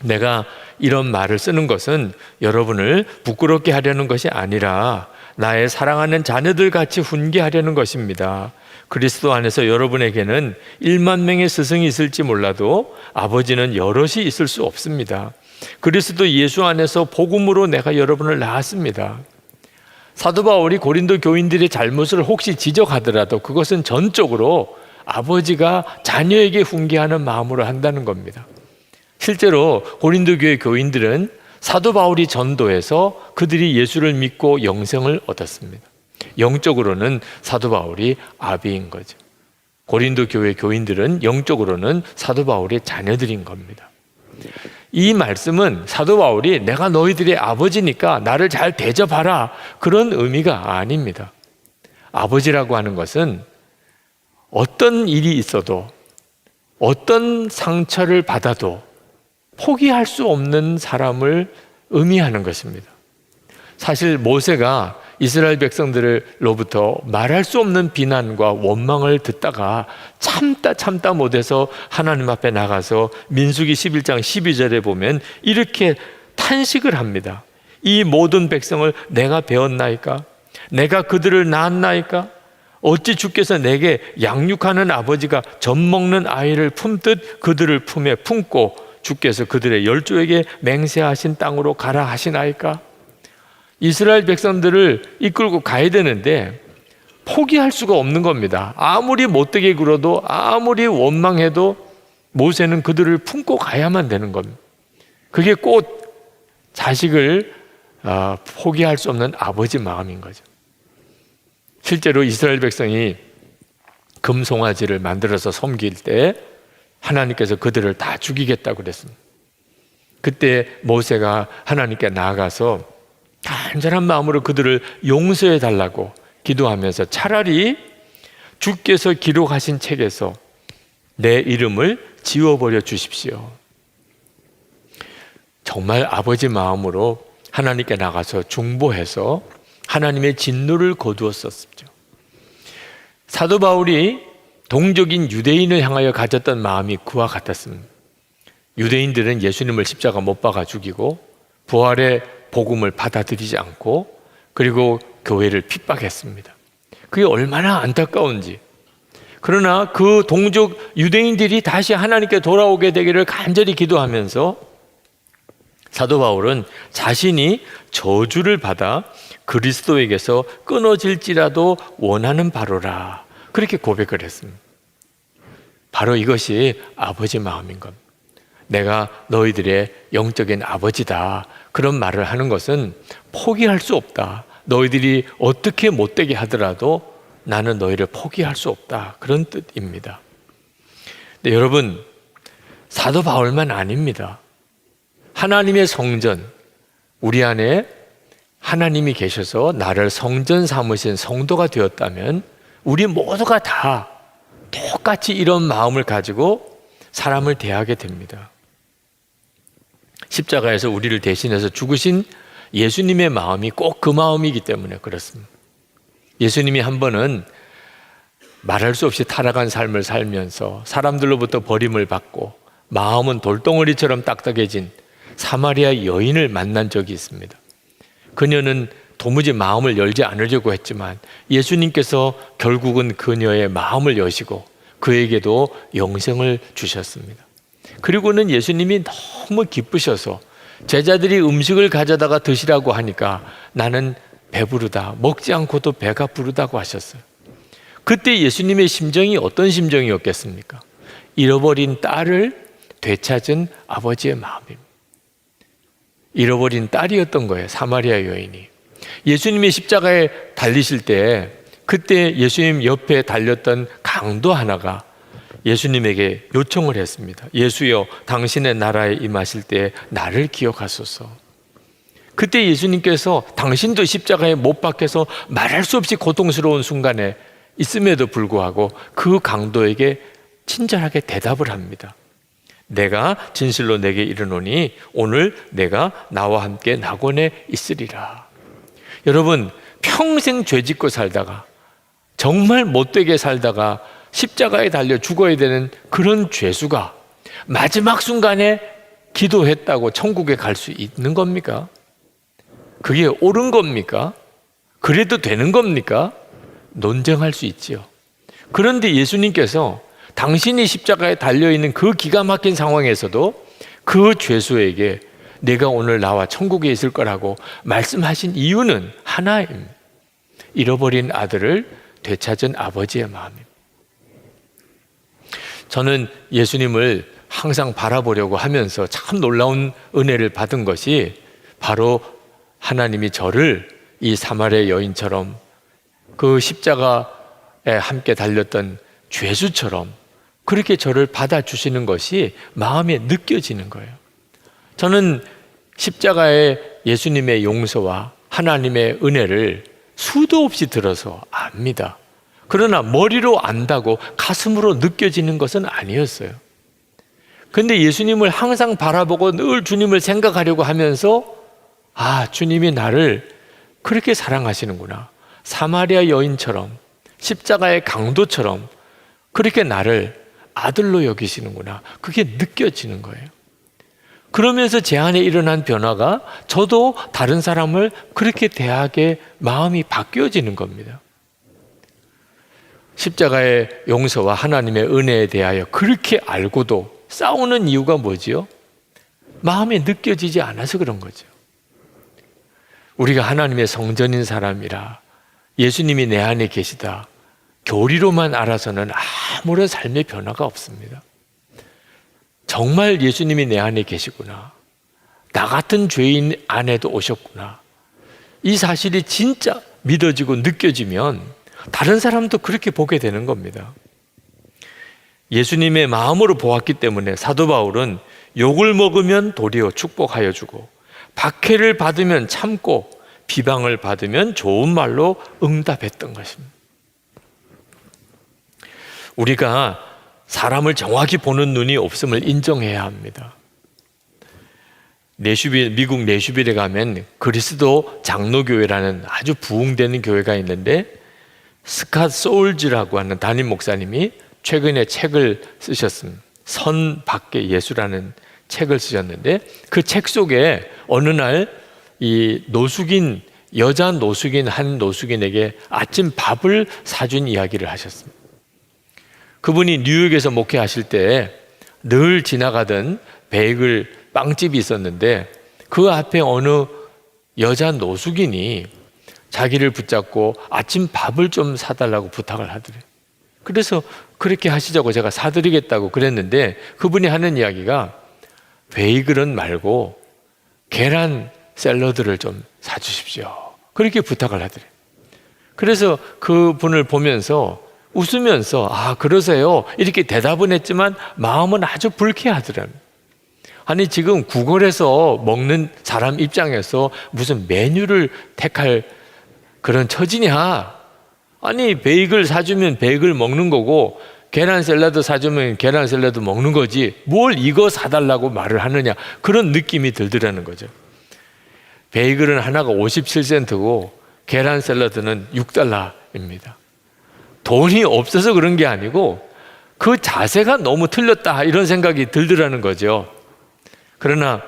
내가 이런 말을 쓰는 것은 여러분을 부끄럽게 하려는 것이 아니라 나의 사랑하는 자녀들 같이 훈계하려는 것입니다. 그리스도 안에서 여러분에게는 1만 명의 스승이 있을지 몰라도 아버지는 여럿이 있을 수 없습니다. 그리스도 예수 안에서 복음으로 내가 여러분을 낳았습니다. 사도 바울이 고린도 교인들의 잘못을 혹시 지적하더라도 그것은 전적으로 아버지가 자녀에게 훈계하는 마음으로 한다는 겁니다. 실제로 고린도 교회 교인들은 사도 바울이 전도해서 그들이 예수를 믿고 영생을 얻었습니다. 영적으로는 사도 바울이 아비인 거죠. 고린도 교회 교인들은 영적으로는 사도 바울의 자녀들인 겁니다. 이 말씀은 사도 바울이 내가 너희들의 아버지니까 나를 잘 대접하라 그런 의미가 아닙니다. 아버지라고 하는 것은 어떤 일이 있어도 어떤 상처를 받아도 포기할 수 없는 사람을 의미하는 것입니다. 사실 모세가 이스라엘 백성들로부터 말할 수 없는 비난과 원망을 듣다가 참다 못해서 하나님 앞에 나가서 민수기 11장 12절에 보면 이렇게 탄식을 합니다. 이 모든 백성을 내가 배웠나이까? 내가 그들을 낳았나이까? 어찌 주께서 내게 양육하는 아버지가 젖 먹는 아이를 품듯 그들을 품에 품고 주께서 그들의 열조에게 맹세하신 땅으로 가라 하시나이까? 이스라엘 백성들을 이끌고 가야 되는데 포기할 수가 없는 겁니다. 아무리 못되게 굴어도 아무리 원망해도 모세는 그들을 품고 가야만 되는 겁니다. 그게 꼭 자식을 포기할 수 없는 아버지 마음인 거죠. 실제로 이스라엘 백성이 금송아지를 만들어서 섬길 때 하나님께서 그들을 다 죽이겠다고 그랬습니다. 그때 모세가 하나님께 나아가서 간절한 마음으로 그들을 용서해 달라고 기도하면서 차라리 주께서 기록하신 책에서 내 이름을 지워버려 주십시오. 정말 아버지 마음으로 하나님께 나가서 중보해서 하나님의 진노를 거두었었죠. 사도 바울이 동족인 유대인을 향하여 가졌던 마음이 그와 같았습니다. 유대인들은 예수님을 십자가 못 박아 죽이고 부활의 복음을 받아들이지 않고 그리고 교회를 핍박했습니다. 그게 얼마나 안타까운지. 그러나 그 동족 유대인들이 다시 하나님께 돌아오게 되기를 간절히 기도하면서 사도 바울은 자신이 저주를 받아 그리스도에게서 끊어질지라도 원하는 바로라, 그렇게 고백을 했습니다. 바로 이것이 아버지 마음인 겁니다. 내가 너희들의 영적인 아버지다, 그런 말을 하는 것은 포기할 수 없다. 너희들이 어떻게 못되게 하더라도 나는 너희를 포기할 수 없다, 그런 뜻입니다. 근데 여러분, 사도 바울만 아닙니다. 하나님의 성전, 우리 안에 하나님이 계셔서 나를 성전 삼으신 성도가 되었다면 우리 모두가 다 똑같이 이런 마음을 가지고 사람을 대하게 됩니다. 십자가에서 우리를 대신해서 죽으신 예수님의 마음이 꼭 그 마음이기 때문에 그렇습니다. 예수님이 한 번은 말할 수 없이 타락한 삶을 살면서 사람들로부터 버림을 받고 마음은 돌덩어리처럼 딱딱해진 사마리아 여인을 만난 적이 있습니다. 그녀는 도무지 마음을 열지 않으려고 했지만 예수님께서 결국은 그녀의 마음을 여시고 그에게도 영생을 주셨습니다. 그리고는 예수님이 너무 기쁘셔서 제자들이 음식을 가져다가 드시라고 하니까 나는 배부르다, 먹지 않고도 배가 부르다고 하셨어요. 그때 예수님의 심정이 어떤 심정이었겠습니까? 잃어버린 딸을 되찾은 아버지의 마음입니다. 잃어버린 딸이었던 거예요, 사마리아 여인이. 예수님이 십자가에 달리실 때 그때 예수님 옆에 달렸던 강도 하나가 예수님에게 요청을 했습니다. 예수여, 당신의 나라에 임하실 때 나를 기억하소서. 그때 예수님께서 당신도 십자가에 못 박혀서 말할 수 없이 고통스러운 순간에 있음에도 불구하고 그 강도에게 친절하게 대답을 합니다. 내가 진실로 내게 이르노니 오늘 내가 나와 함께 낙원에 있으리라. 여러분, 평생 죄짓고 살다가 정말 못되게 살다가 십자가에 달려 죽어야 되는 그런 죄수가 마지막 순간에 기도했다고 천국에 갈 수 있는 겁니까? 그게 옳은 겁니까? 그래도 되는 겁니까? 논쟁할 수 있지요. 그런데 예수님께서 당신이 십자가에 달려있는 그 기가 막힌 상황에서도 그 죄수에게 내가 오늘 나와 천국에 있을 거라고 말씀하신 이유는 하나입니다. 잃어버린 아들을 되찾은 아버지의 마음입니다. 저는 예수님을 항상 바라보려고 하면서 참 놀라운 은혜를 받은 것이 바로 하나님이 저를 이 사마리아 여인처럼 그 십자가에 함께 달렸던 죄수처럼 그렇게 저를 받아주시는 것이 마음에 느껴지는 거예요. 저는 십자가의 예수님의 용서와 하나님의 은혜를 수도 없이 들어서 압니다. 그러나 머리로 안다고 가슴으로 느껴지는 것은 아니었어요. 그런데 예수님을 항상 바라보고 늘 주님을 생각하려고 하면서 아, 주님이 나를 그렇게 사랑하시는구나. 사마리아 여인처럼 십자가의 강도처럼 그렇게 나를 아들로 여기시는구나. 그게 느껴지는 거예요. 그러면서 제 안에 일어난 변화가 저도 다른 사람을 그렇게 대하게 마음이 바뀌어지는 겁니다. 십자가의 용서와 하나님의 은혜에 대하여 그렇게 알고도 싸우는 이유가 뭐지요? 마음에 느껴지지 않아서 그런 거죠. 우리가 하나님의 성전인 사람이라 예수님이 내 안에 계시다 교리로만 알아서는 아무런 삶의 변화가 없습니다. 정말 예수님이 내 안에 계시구나, 나 같은 죄인 안에도 오셨구나, 이 사실이 진짜 믿어지고 느껴지면 다른 사람도 그렇게 보게 되는 겁니다. 예수님의 마음으로 보았기 때문에 사도 바울은 욕을 먹으면 도리어 축복하여 주고 박해를 받으면 참고 비방을 받으면 좋은 말로 응답했던 것입니다. 우리가 사람을 정확히 보는 눈이 없음을 인정해야 합니다. 미국 내슈빌에 가면 그리스도 장로교회라는 아주 부흥되는 교회가 있는데 스캇 소울즈라고 하는 담임 목사님이 최근에 책을 쓰셨습니다. 선 밖의 예수라는 책을 쓰셨는데 그 책 속에 어느 날 이 노숙인 여자 노숙인 한 노숙인에게 아침 밥을 사준 이야기를 하셨습니다. 그분이 뉴욕에서 목회하실 때 늘 지나가던 베이글 빵집이 있었는데 그 앞에 어느 여자 노숙인이 자기를 붙잡고 아침 밥을 좀 사달라고 부탁을 하더래요. 그래서 그렇게 하시자고 제가 사드리겠다고 그랬는데 그분이 하는 이야기가 베이글은 말고 계란 샐러드를 좀 사주십시오. 그렇게 부탁을 하더래요. 그래서 그분을 보면서 웃으면서 아 그러세요 이렇게 대답은 했지만 마음은 아주 불쾌하더라고요. 아니 지금 구걸해서 먹는 사람 입장에서 무슨 메뉴를 택할 그런 처지냐. 아니 베이글 사주면 베이글 먹는 거고 계란 샐러드 사주면 계란 샐러드 먹는 거지 뭘 이거 사달라고 말을 하느냐 그런 느낌이 들더라는 거죠. 베이글은 하나가 57센트고 계란 샐러드는 6달러입니다. 돈이 없어서 그런 게 아니고 그 자세가 너무 틀렸다 이런 생각이 들더라는 거죠. 그러나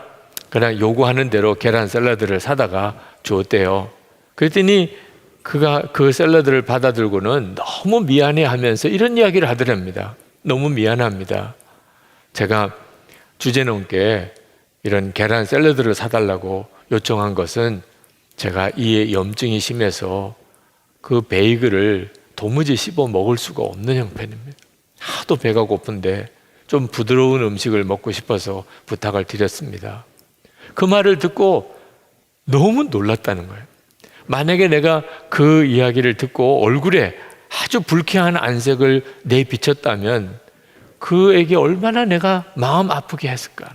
그냥 요구하는 대로 계란 샐러드를 사다가 주었대요. 그랬더니 그가 그 샐러드를 받아들고는 너무 미안해 하면서 이런 이야기를 하더랍니다. 너무 미안합니다. 제가 주제넘게 이런 계란 샐러드를 사달라고 요청한 것은 제가 이에 염증이 심해서 그 베이글을 도무지 씹어 먹을 수가 없는 형편입니다. 하도 배가 고픈데 좀 부드러운 음식을 먹고 싶어서 부탁을 드렸습니다. 그 말을 듣고 너무 놀랐다는 거예요. 만약에 내가 그 이야기를 듣고 얼굴에 아주 불쾌한 안색을 내비쳤다면 그에게 얼마나 내가 마음 아프게 했을까.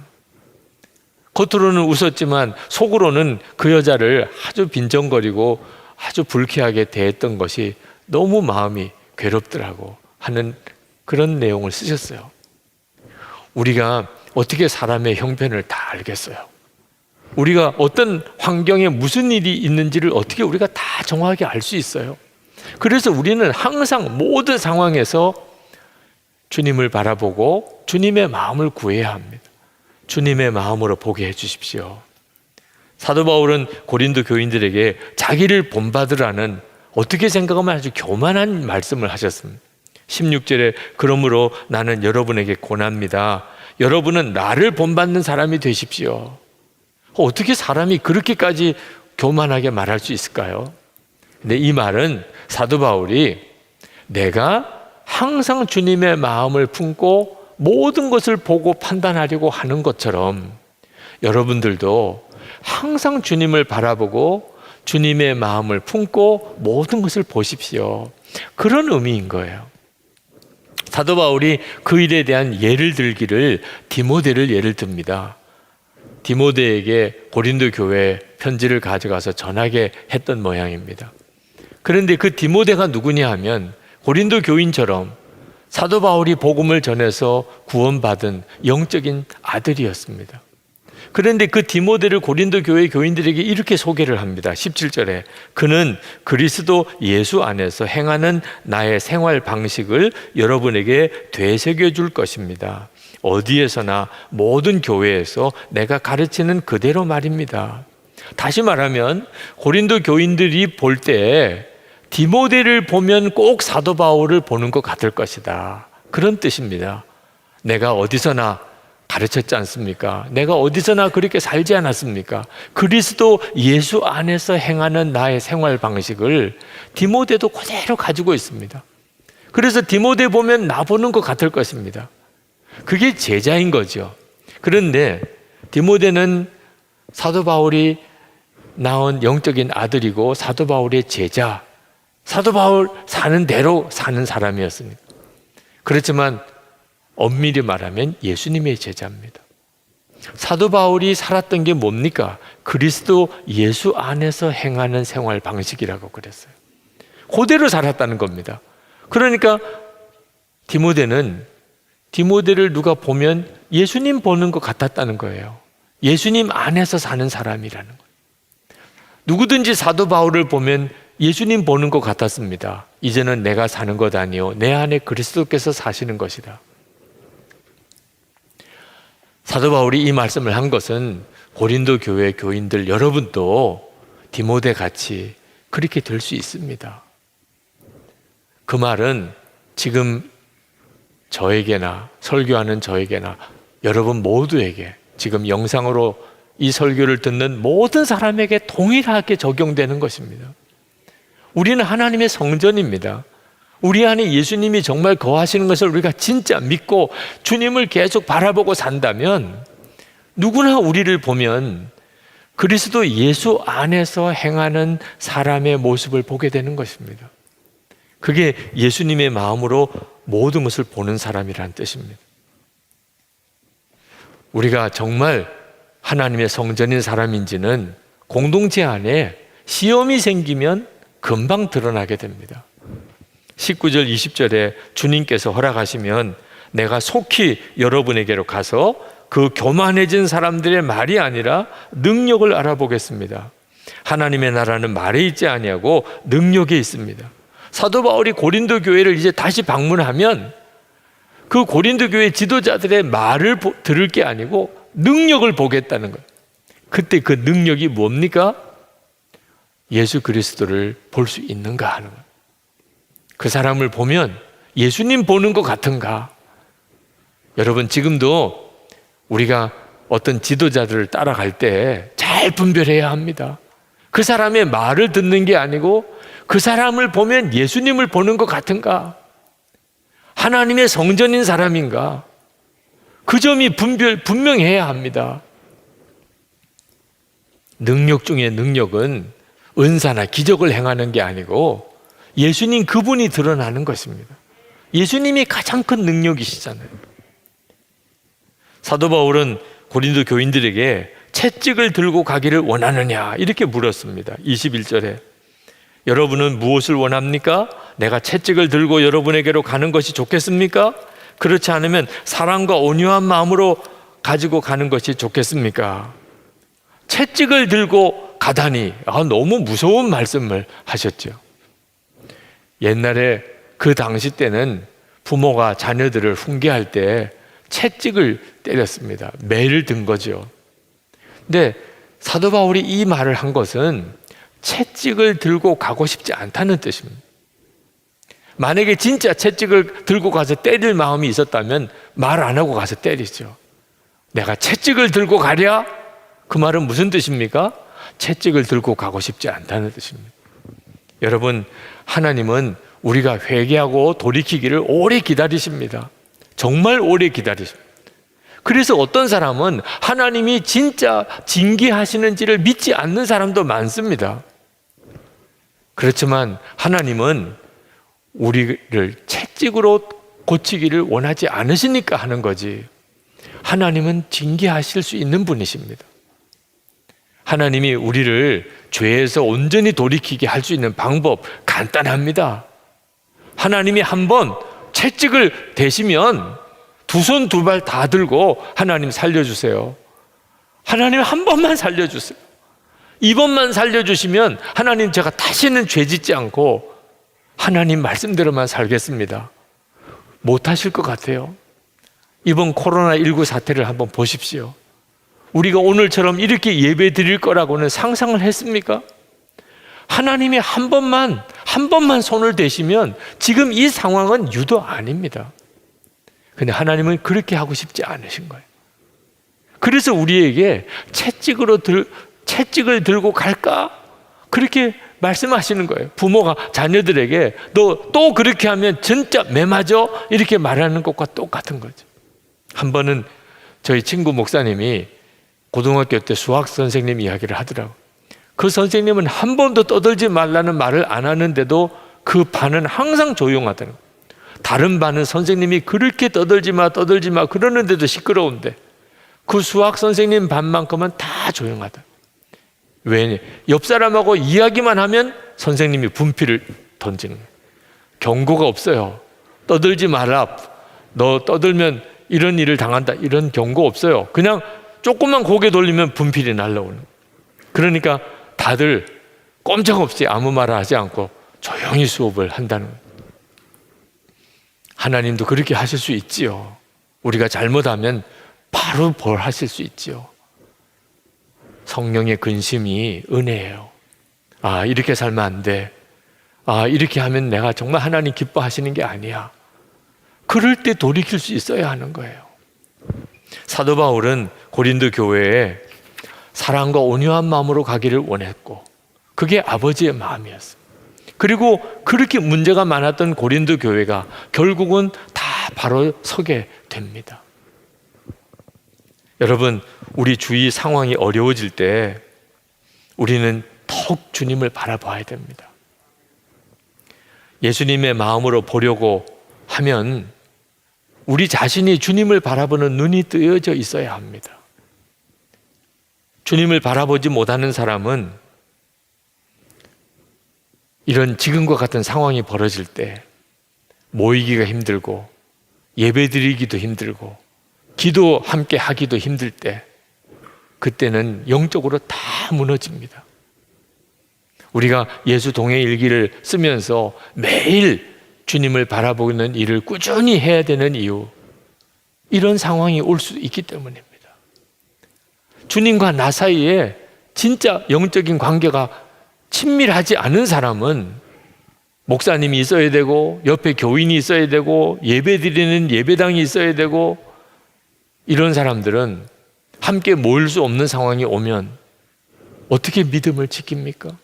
겉으로는 웃었지만 속으로는 그 여자를 아주 빈정거리고 아주 불쾌하게 대했던 것이 너무 마음이 괴롭더라고 하는 그런 내용을 쓰셨어요. 우리가 어떻게 사람의 형편을 다 알겠어요? 우리가 어떤 환경에 무슨 일이 있는지를 어떻게 우리가 다 정확하게 알 수 있어요? 그래서 우리는 항상 모든 상황에서 주님을 바라보고 주님의 마음을 구해야 합니다. 주님의 마음으로 보게 해주십시오. 사도 바울은 고린도 교인들에게 자기를 본받으라는 어떻게 생각하면 아주 교만한 말씀을 하셨습니다. 16절에 그러므로 나는 여러분에게 권합니다. 여러분은 나를 본받는 사람이 되십시오. 어떻게 사람이 그렇게까지 교만하게 말할 수 있을까요? 근데 이 말은 사도 바울이 내가 항상 주님의 마음을 품고 모든 것을 보고 판단하려고 하는 것처럼 여러분들도 항상 주님을 바라보고 주님의 마음을 품고 모든 것을 보십시오. 그런 의미인 거예요. 사도 바울이 그 일에 대한 예를 들기를 디모데를 예를 듭니다. 디모데에게 고린도 교회에 편지를 가져가서 전하게 했던 모양입니다. 그런데 그 디모데가 누구냐 하면 고린도 교인처럼 사도 바울이 복음을 전해서 구원받은 영적인 아들이었습니다. 그런데 그 디모데를 고린도 교회 교인들에게 이렇게 소개를 합니다. 17절에 그는 그리스도 예수 안에서 행하는 나의 생활 방식을 여러분에게 되새겨 줄 것입니다. 어디에서나 모든 교회에서 내가 가르치는 그대로 말입니다. 다시 말하면 고린도 교인들이 볼 때 디모데를 보면 꼭 사도 바울을 보는 것 같을 것이다. 그런 뜻입니다. 내가 어디서나 가르쳤지 않습니까? 내가 어디서나 그렇게 살지 않았습니까? 그리스도 예수 안에서 행하는 나의 생활 방식을 디모데도 그대로 가지고 있습니다. 그래서 디모데 보면 나 보는 것 같을 것입니다. 그게 제자인 거죠. 그런데 디모데는 사도 바울이 낳은 영적인 아들이고 사도 바울의 제자, 사도 바울 사는 대로 사는 사람이었습니다. 그렇지만 엄밀히 말하면 예수님의 제자입니다. 사도 바울이 살았던 게 뭡니까? 그리스도 예수 안에서 행하는 생활 방식이라고 그랬어요. 그대로 살았다는 겁니다. 그러니까 디모데를 누가 보면 예수님 보는 것 같았다는 거예요. 예수님 안에서 사는 사람이라는 거예요. 누구든지 사도 바울을 보면 예수님 보는 것 같았습니다. 이제는 내가 사는 것 아니요 내 안에 그리스도께서 사시는 것이다. 사도 바울이 이 말씀을 한 것은 고린도 교회 교인들 여러분도 디모데 같이 그렇게 될 수 있습니다. 그 말은 지금 저에게나 설교하는 저에게나 여러분 모두에게 지금 영상으로 이 설교를 듣는 모든 사람에게 동일하게 적용되는 것입니다. 우리는 하나님의 성전입니다. 우리 안에 예수님이 정말 거하시는 것을 우리가 진짜 믿고 주님을 계속 바라보고 산다면 누구나 우리를 보면 그리스도 예수 안에서 행하는 사람의 모습을 보게 되는 것입니다. 그게 예수님의 마음으로 모든 것을 보는 사람이라는 뜻입니다. 우리가 정말 하나님의 성전인 사람인지는 공동체 안에 시험이 생기면 금방 드러나게 됩니다. 19절 20절에 주님께서 허락하시면 내가 속히 여러분에게로 가서 그 교만해진 사람들의 말이 아니라 능력을 알아보겠습니다. 하나님의 나라는 말에 있지 아니하고 능력에 있습니다. 사도 바울이 고린도 교회를 이제 다시 방문하면 그 고린도 교회 지도자들의 말을 들을 게 아니고 능력을 보겠다는 거예요. 그때 그 능력이 뭡니까? 예수 그리스도를 볼 수 있는가 하는 거예요. 그 사람을 보면 예수님 보는 것 같은가? 여러분 지금도 우리가 어떤 지도자들을 따라갈 때 잘 분별해야 합니다. 그 사람의 말을 듣는 게 아니고 그 사람을 보면 예수님을 보는 것 같은가? 하나님의 성전인 사람인가? 그 점이 분명해야 합니다. 능력 중에 능력은 은사나 기적을 행하는 게 아니고 예수님 그분이 드러나는 것입니다. 예수님이 가장 큰 능력이시잖아요. 사도 바울은 고린도 교인들에게 채찍을 들고 가기를 원하느냐 이렇게 물었습니다. 21절에 여러분은 무엇을 원합니까? 내가 채찍을 들고 여러분에게로 가는 것이 좋겠습니까? 그렇지 않으면 사랑과 온유한 마음으로 가지고 가는 것이 좋겠습니까? 채찍을 들고 가다니 너무 무서운 말씀을 하셨죠. 옛날에 그 당시 때는 부모가 자녀들을 훈계할 때 채찍을 때렸습니다. 매를 든 거죠. 근데 사도 바울이 이 말을 한 것은 채찍을 들고 가고 싶지 않다는 뜻입니다. 만약에 진짜 채찍을 들고 가서 때릴 마음이 있었다면 말 안 하고 가서 때리죠. 내가 채찍을 들고 가랴? 그 말은 무슨 뜻입니까? 채찍을 들고 가고 싶지 않다는 뜻입니다. 여러분, 하나님은 우리가 회개하고 돌이키기를 오래 기다리십니다. 정말 오래 기다리십니다. 그래서 어떤 사람은 하나님이 진짜 징계하시는지를 믿지 않는 사람도 많습니다. 그렇지만 하나님은 우리를 채찍으로 고치기를 원하지 않으시니까 하는 거지. 하나님은 징계하실 수 있는 분이십니다. 하나님이 우리를 죄에서 온전히 돌이키게 할 수 있는 방법 간단합니다. 하나님이 한번 채찍을 대시면 두 손 두 발 다 들고 하나님 살려주세요. 하나님 한 번만 살려주세요. 이번만 살려주시면 하나님 제가 다시는 죄 짓지 않고 하나님 말씀대로만 살겠습니다. 못하실 것 같아요. 이번 코로나19 사태를 한번 보십시오. 우리가 오늘처럼 이렇게 예배 드릴 거라고는 상상을 했습니까? 하나님이 한 번만 손을 대시면 지금 이 상황은 유도 아닙니다. 근데 하나님은 그렇게 하고 싶지 않으신 거예요. 그래서 우리에게 채찍을 들고 갈까? 그렇게 말씀하시는 거예요. 부모가 자녀들에게 너 또 그렇게 하면 진짜 매 맞아? 이렇게 말하는 것과 똑같은 거죠. 한 번은 저희 친구 목사님이 고등학교 때 수학 선생님 이야기를 하더라고요. 그 선생님은 한 번도 떠들지 말라는 말을 안 하는데도 그 반은 항상 조용하더라고요. 다른 반은 선생님이 그렇게 떠들지 마 그러는데도 시끄러운데 그 수학 선생님 반만큼은 다 조용하다. 왜? 옆 사람하고 이야기만 하면 선생님이 분필을 던지는 거예요. 경고가 없어요. 떠들지 마라. 너 떠들면 이런 일을 당한다. 이런 경고 없어요. 그냥 조금만 고개 돌리면 분필이 날라오는 거예요. 그러니까 다들 꼼짝없이 아무 말 하지 않고 조용히 수업을 한다는 거예요. 하나님도 그렇게 하실 수 있지요. 우리가 잘못하면 바로 벌하실 수 있지요. 성령의 근심이 은혜예요. 아, 이렇게 살면 안 돼. 아, 이렇게 하면 내가 정말 하나님 기뻐하시는 게 아니야. 그럴 때 돌이킬 수 있어야 하는 거예요. 사도 바울은 고린도 교회에 사랑과 온유한 마음으로 가기를 원했고, 그게 아버지의 마음이었어요. 그리고 그렇게 문제가 많았던 고린도 교회가 결국은 다 바로 서게 됩니다. 여러분, 우리 주위 상황이 어려워질 때 우리는 더욱 주님을 바라봐야 됩니다. 예수님의 마음으로 보려고 하면 우리 자신이 주님을 바라보는 눈이 뜨여져 있어야 합니다. 주님을 바라보지 못하는 사람은 이런 지금과 같은 상황이 벌어질 때 모이기가 힘들고 예배드리기도 힘들고 기도 함께 하기도 힘들 때 그때는 영적으로 다 무너집니다. 우리가 예수 동행 일기를 쓰면서 매일 주님을 바라보는 일을 꾸준히 해야 되는 이유, 이런 상황이 올 수 있기 때문입니다. 주님과 나 사이에 진짜 영적인 관계가 친밀하지 않은 사람은 목사님이 있어야 되고 옆에 교인이 있어야 되고 예배드리는 예배당이 있어야 되고, 이런 사람들은 함께 모일 수 없는 상황이 오면 어떻게 믿음을 지킵니까?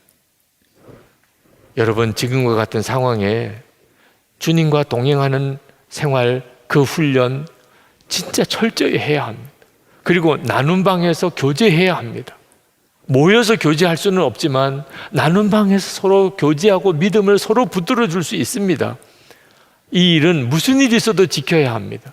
여러분, 지금과 같은 상황에 주님과 동행하는 생활, 그 훈련 진짜 철저히 해야 합니다. 그리고 나눈 방에서 교제해야 합니다. 모여서 교제할 수는 없지만 나눈 방에서 서로 교제하고 믿음을 서로 붙들어 줄 수 있습니다. 이 일은 무슨 일이 있어도 지켜야 합니다.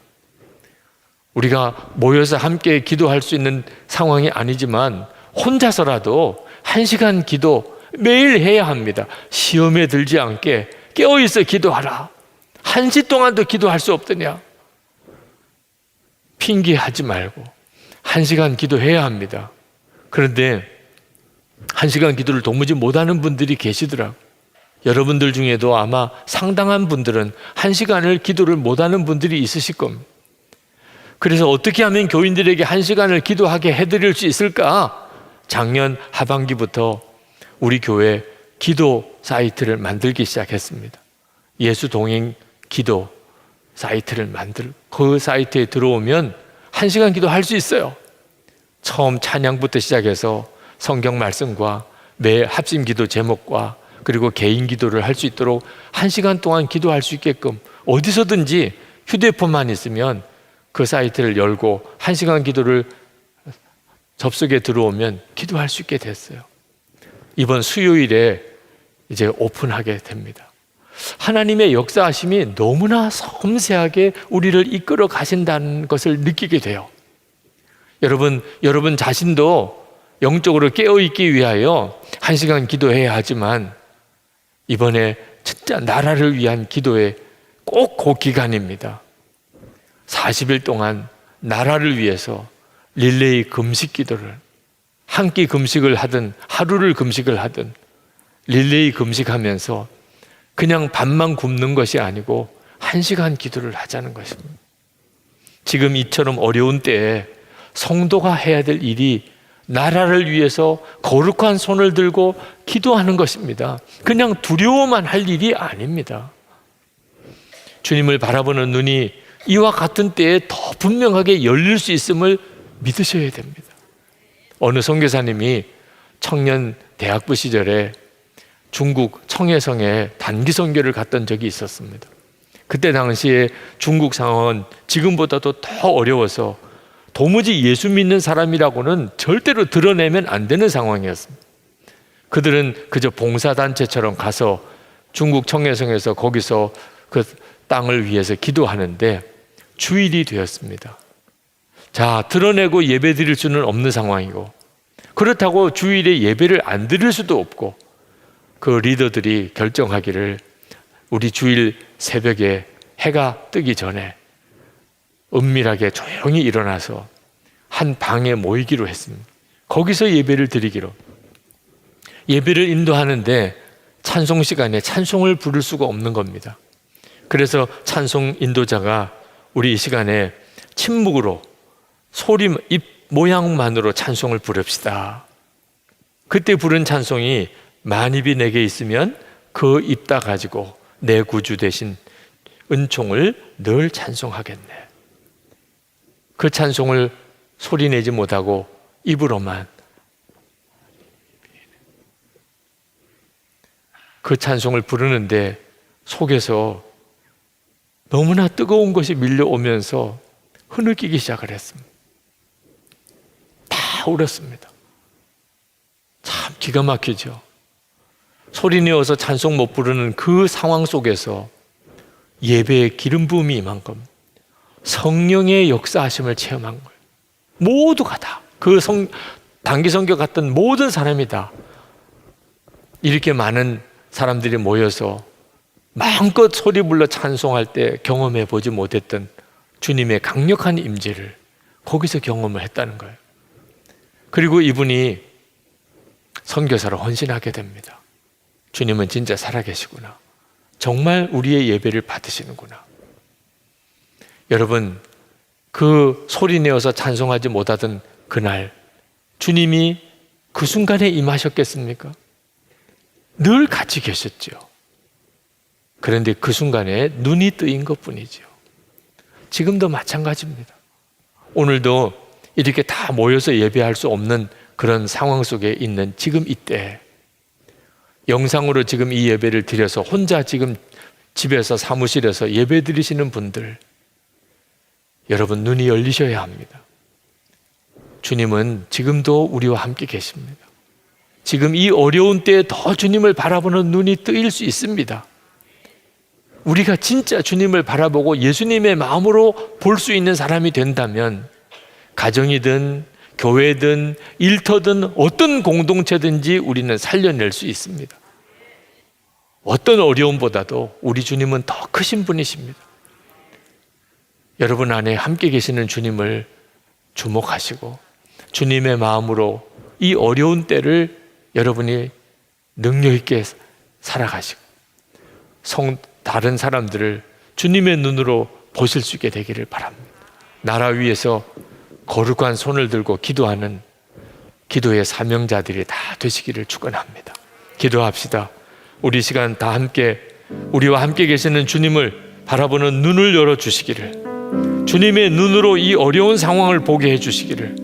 우리가 모여서 함께 기도할 수 있는 상황이 아니지만 혼자서라도 1시간 기도 매일 해야 합니다. 시험에 들지 않게 깨어있어 기도하라. 1시 동안도 기도할 수 없더냐? 핑계하지 말고 1시간 기도해야 합니다. 그런데 1시간 기도를 도무지 못하는 분들이 계시더라고요. 여러분들 중에도 아마 상당한 분들은 1시간을 기도를 못하는 분들이 있으실 겁니다. 그래서 어떻게 하면 교인들에게 1시간을 기도하게 해드릴 수 있을까? 작년 하반기부터 우리 교회 기도 사이트를 만들기 시작했습니다. 예수 동행 기도 사이트를 만들고 그 사이트에 들어오면 1시간 기도할 수 있어요. 처음 찬양부터 시작해서 성경 말씀과 매 합심 기도 제목과 그리고 개인 기도를 할 수 있도록 1시간 동안 기도할 수 있게끔 어디서든지 휴대폰만 있으면 그 사이트를 열고 1시간 기도를 접속에 들어오면 기도할 수 있게 됐어요. 이번 수요일에 이제 오픈하게 됩니다. 하나님의 역사하심이 너무나 섬세하게 우리를 이끌어 가신다는 것을 느끼게 돼요. 여러분 자신도 영적으로 깨어있기 위하여 1시간 기도해야 하지만 이번에 진짜 나라를 위한 기도에 꼭 그 기간입니다. 40일 동안 나라를 위해서 릴레이 금식 기도를, 한 끼 금식을 하든 하루를 금식을 하든 릴레이 금식하면서 그냥 밥만 굶는 것이 아니고 1시간 기도를 하자는 것입니다. 지금 이처럼 어려운 때에 성도가 해야 될 일이 나라를 위해서 거룩한 손을 들고 기도하는 것입니다. 그냥 두려워만 할 일이 아닙니다. 주님을 바라보는 눈이 이와 같은 때에 더 분명하게 열릴 수 있음을 믿으셔야 됩니다. 어느 선교사님이 청년 대학부 시절에 중국 청해성에 단기 선교를 갔던 적이 있었습니다. 그때 당시에 중국 상황은 지금보다도 더 어려워서 도무지 예수 믿는 사람이라고는 절대로 드러내면 안 되는 상황이었습니다. 그들은 그저 봉사단체처럼 가서 중국 청해성에서 거기서 그 땅을 위해서 기도하는데 주일이 되었습니다. 자, 드러내고 예배 드릴 수는 없는 상황이고, 그렇다고 주일에 예배를 안 드릴 수도 없고, 그 리더들이 결정하기를 우리 주일 새벽에 해가 뜨기 전에 은밀하게 조용히 일어나서 한 방에 모이기로 했습니다. 거기서 예배를 드리기로. 예배를 인도하는데 찬송 시간에 찬송을 부를 수가 없는 겁니다. 그래서 찬송 인도자가 우리 이 시간에 침묵으로 소리, 입 모양만으로 찬송을 부릅시다. 그때 부른 찬송이 만입이 내게 있으면 그 입 다 가지고 내 구주 대신 은총을 늘 찬송하겠네. 그 찬송을 소리 내지 못하고 입으로만 그 찬송을 부르는데 속에서 너무나 뜨거운 것이 밀려오면서 흐느끼기 시작을 했습니다. 다 울었습니다. 참 기가 막히죠. 소리 내어서 찬송 못 부르는 그 상황 속에서 예배의 기름 부음이 임한 겁니다. 성령의 역사하심을 체험한 거예요. 모두가 다. 그 단기 선교 갔던 모든 사람이 다 이렇게 많은 사람들이 모여서 마음껏 소리 불러 찬송할 때 경험해 보지 못했던 주님의 강력한 임재를 거기서 경험을 했다는 거예요. 그리고 이분이 선교사로 헌신하게 됩니다. 주님은 진짜 살아계시구나. 정말 우리의 예배를 받으시는구나. 여러분, 그 소리 내어서 찬송하지 못하던 그날 주님이 그 순간에 임하셨겠습니까? 늘 같이 계셨죠. 그런데 그 순간에 눈이 뜨인 것뿐이죠. 지금도 마찬가지입니다. 오늘도 이렇게 다 모여서 예배할 수 없는 그런 상황 속에 있는 지금 이때 영상으로 지금 이 예배를 드려서 혼자 지금 집에서 사무실에서 예배 드리시는 분들, 여러분 눈이 열리셔야 합니다. 주님은 지금도 우리와 함께 계십니다. 지금 이 어려운 때에 더 주님을 바라보는 눈이 뜨일 수 있습니다. 우리가 진짜 주님을 바라보고 예수님의 마음으로 볼 수 있는 사람이 된다면 가정이든 교회든 일터든 어떤 공동체든지 우리는 살려낼 수 있습니다. 어떤 어려움보다도 우리 주님은 더 크신 분이십니다. 여러분 안에 함께 계시는 주님을 주목하시고 주님의 마음으로 이 어려운 때를 여러분이 능력 있게 살아가시고 다른 사람들을 주님의 눈으로 보실 수 있게 되기를 바랍니다. 나라 위에서 거룩한 손을 들고 기도하는 기도의 사명자들이 다 되시기를 축원합니다. 기도합시다. 우리 시간 다 함께 우리와 함께 계시는 주님을 바라보는 눈을 열어주시기를, 주님의 눈으로 이 어려운 상황을 보게 해주시기를,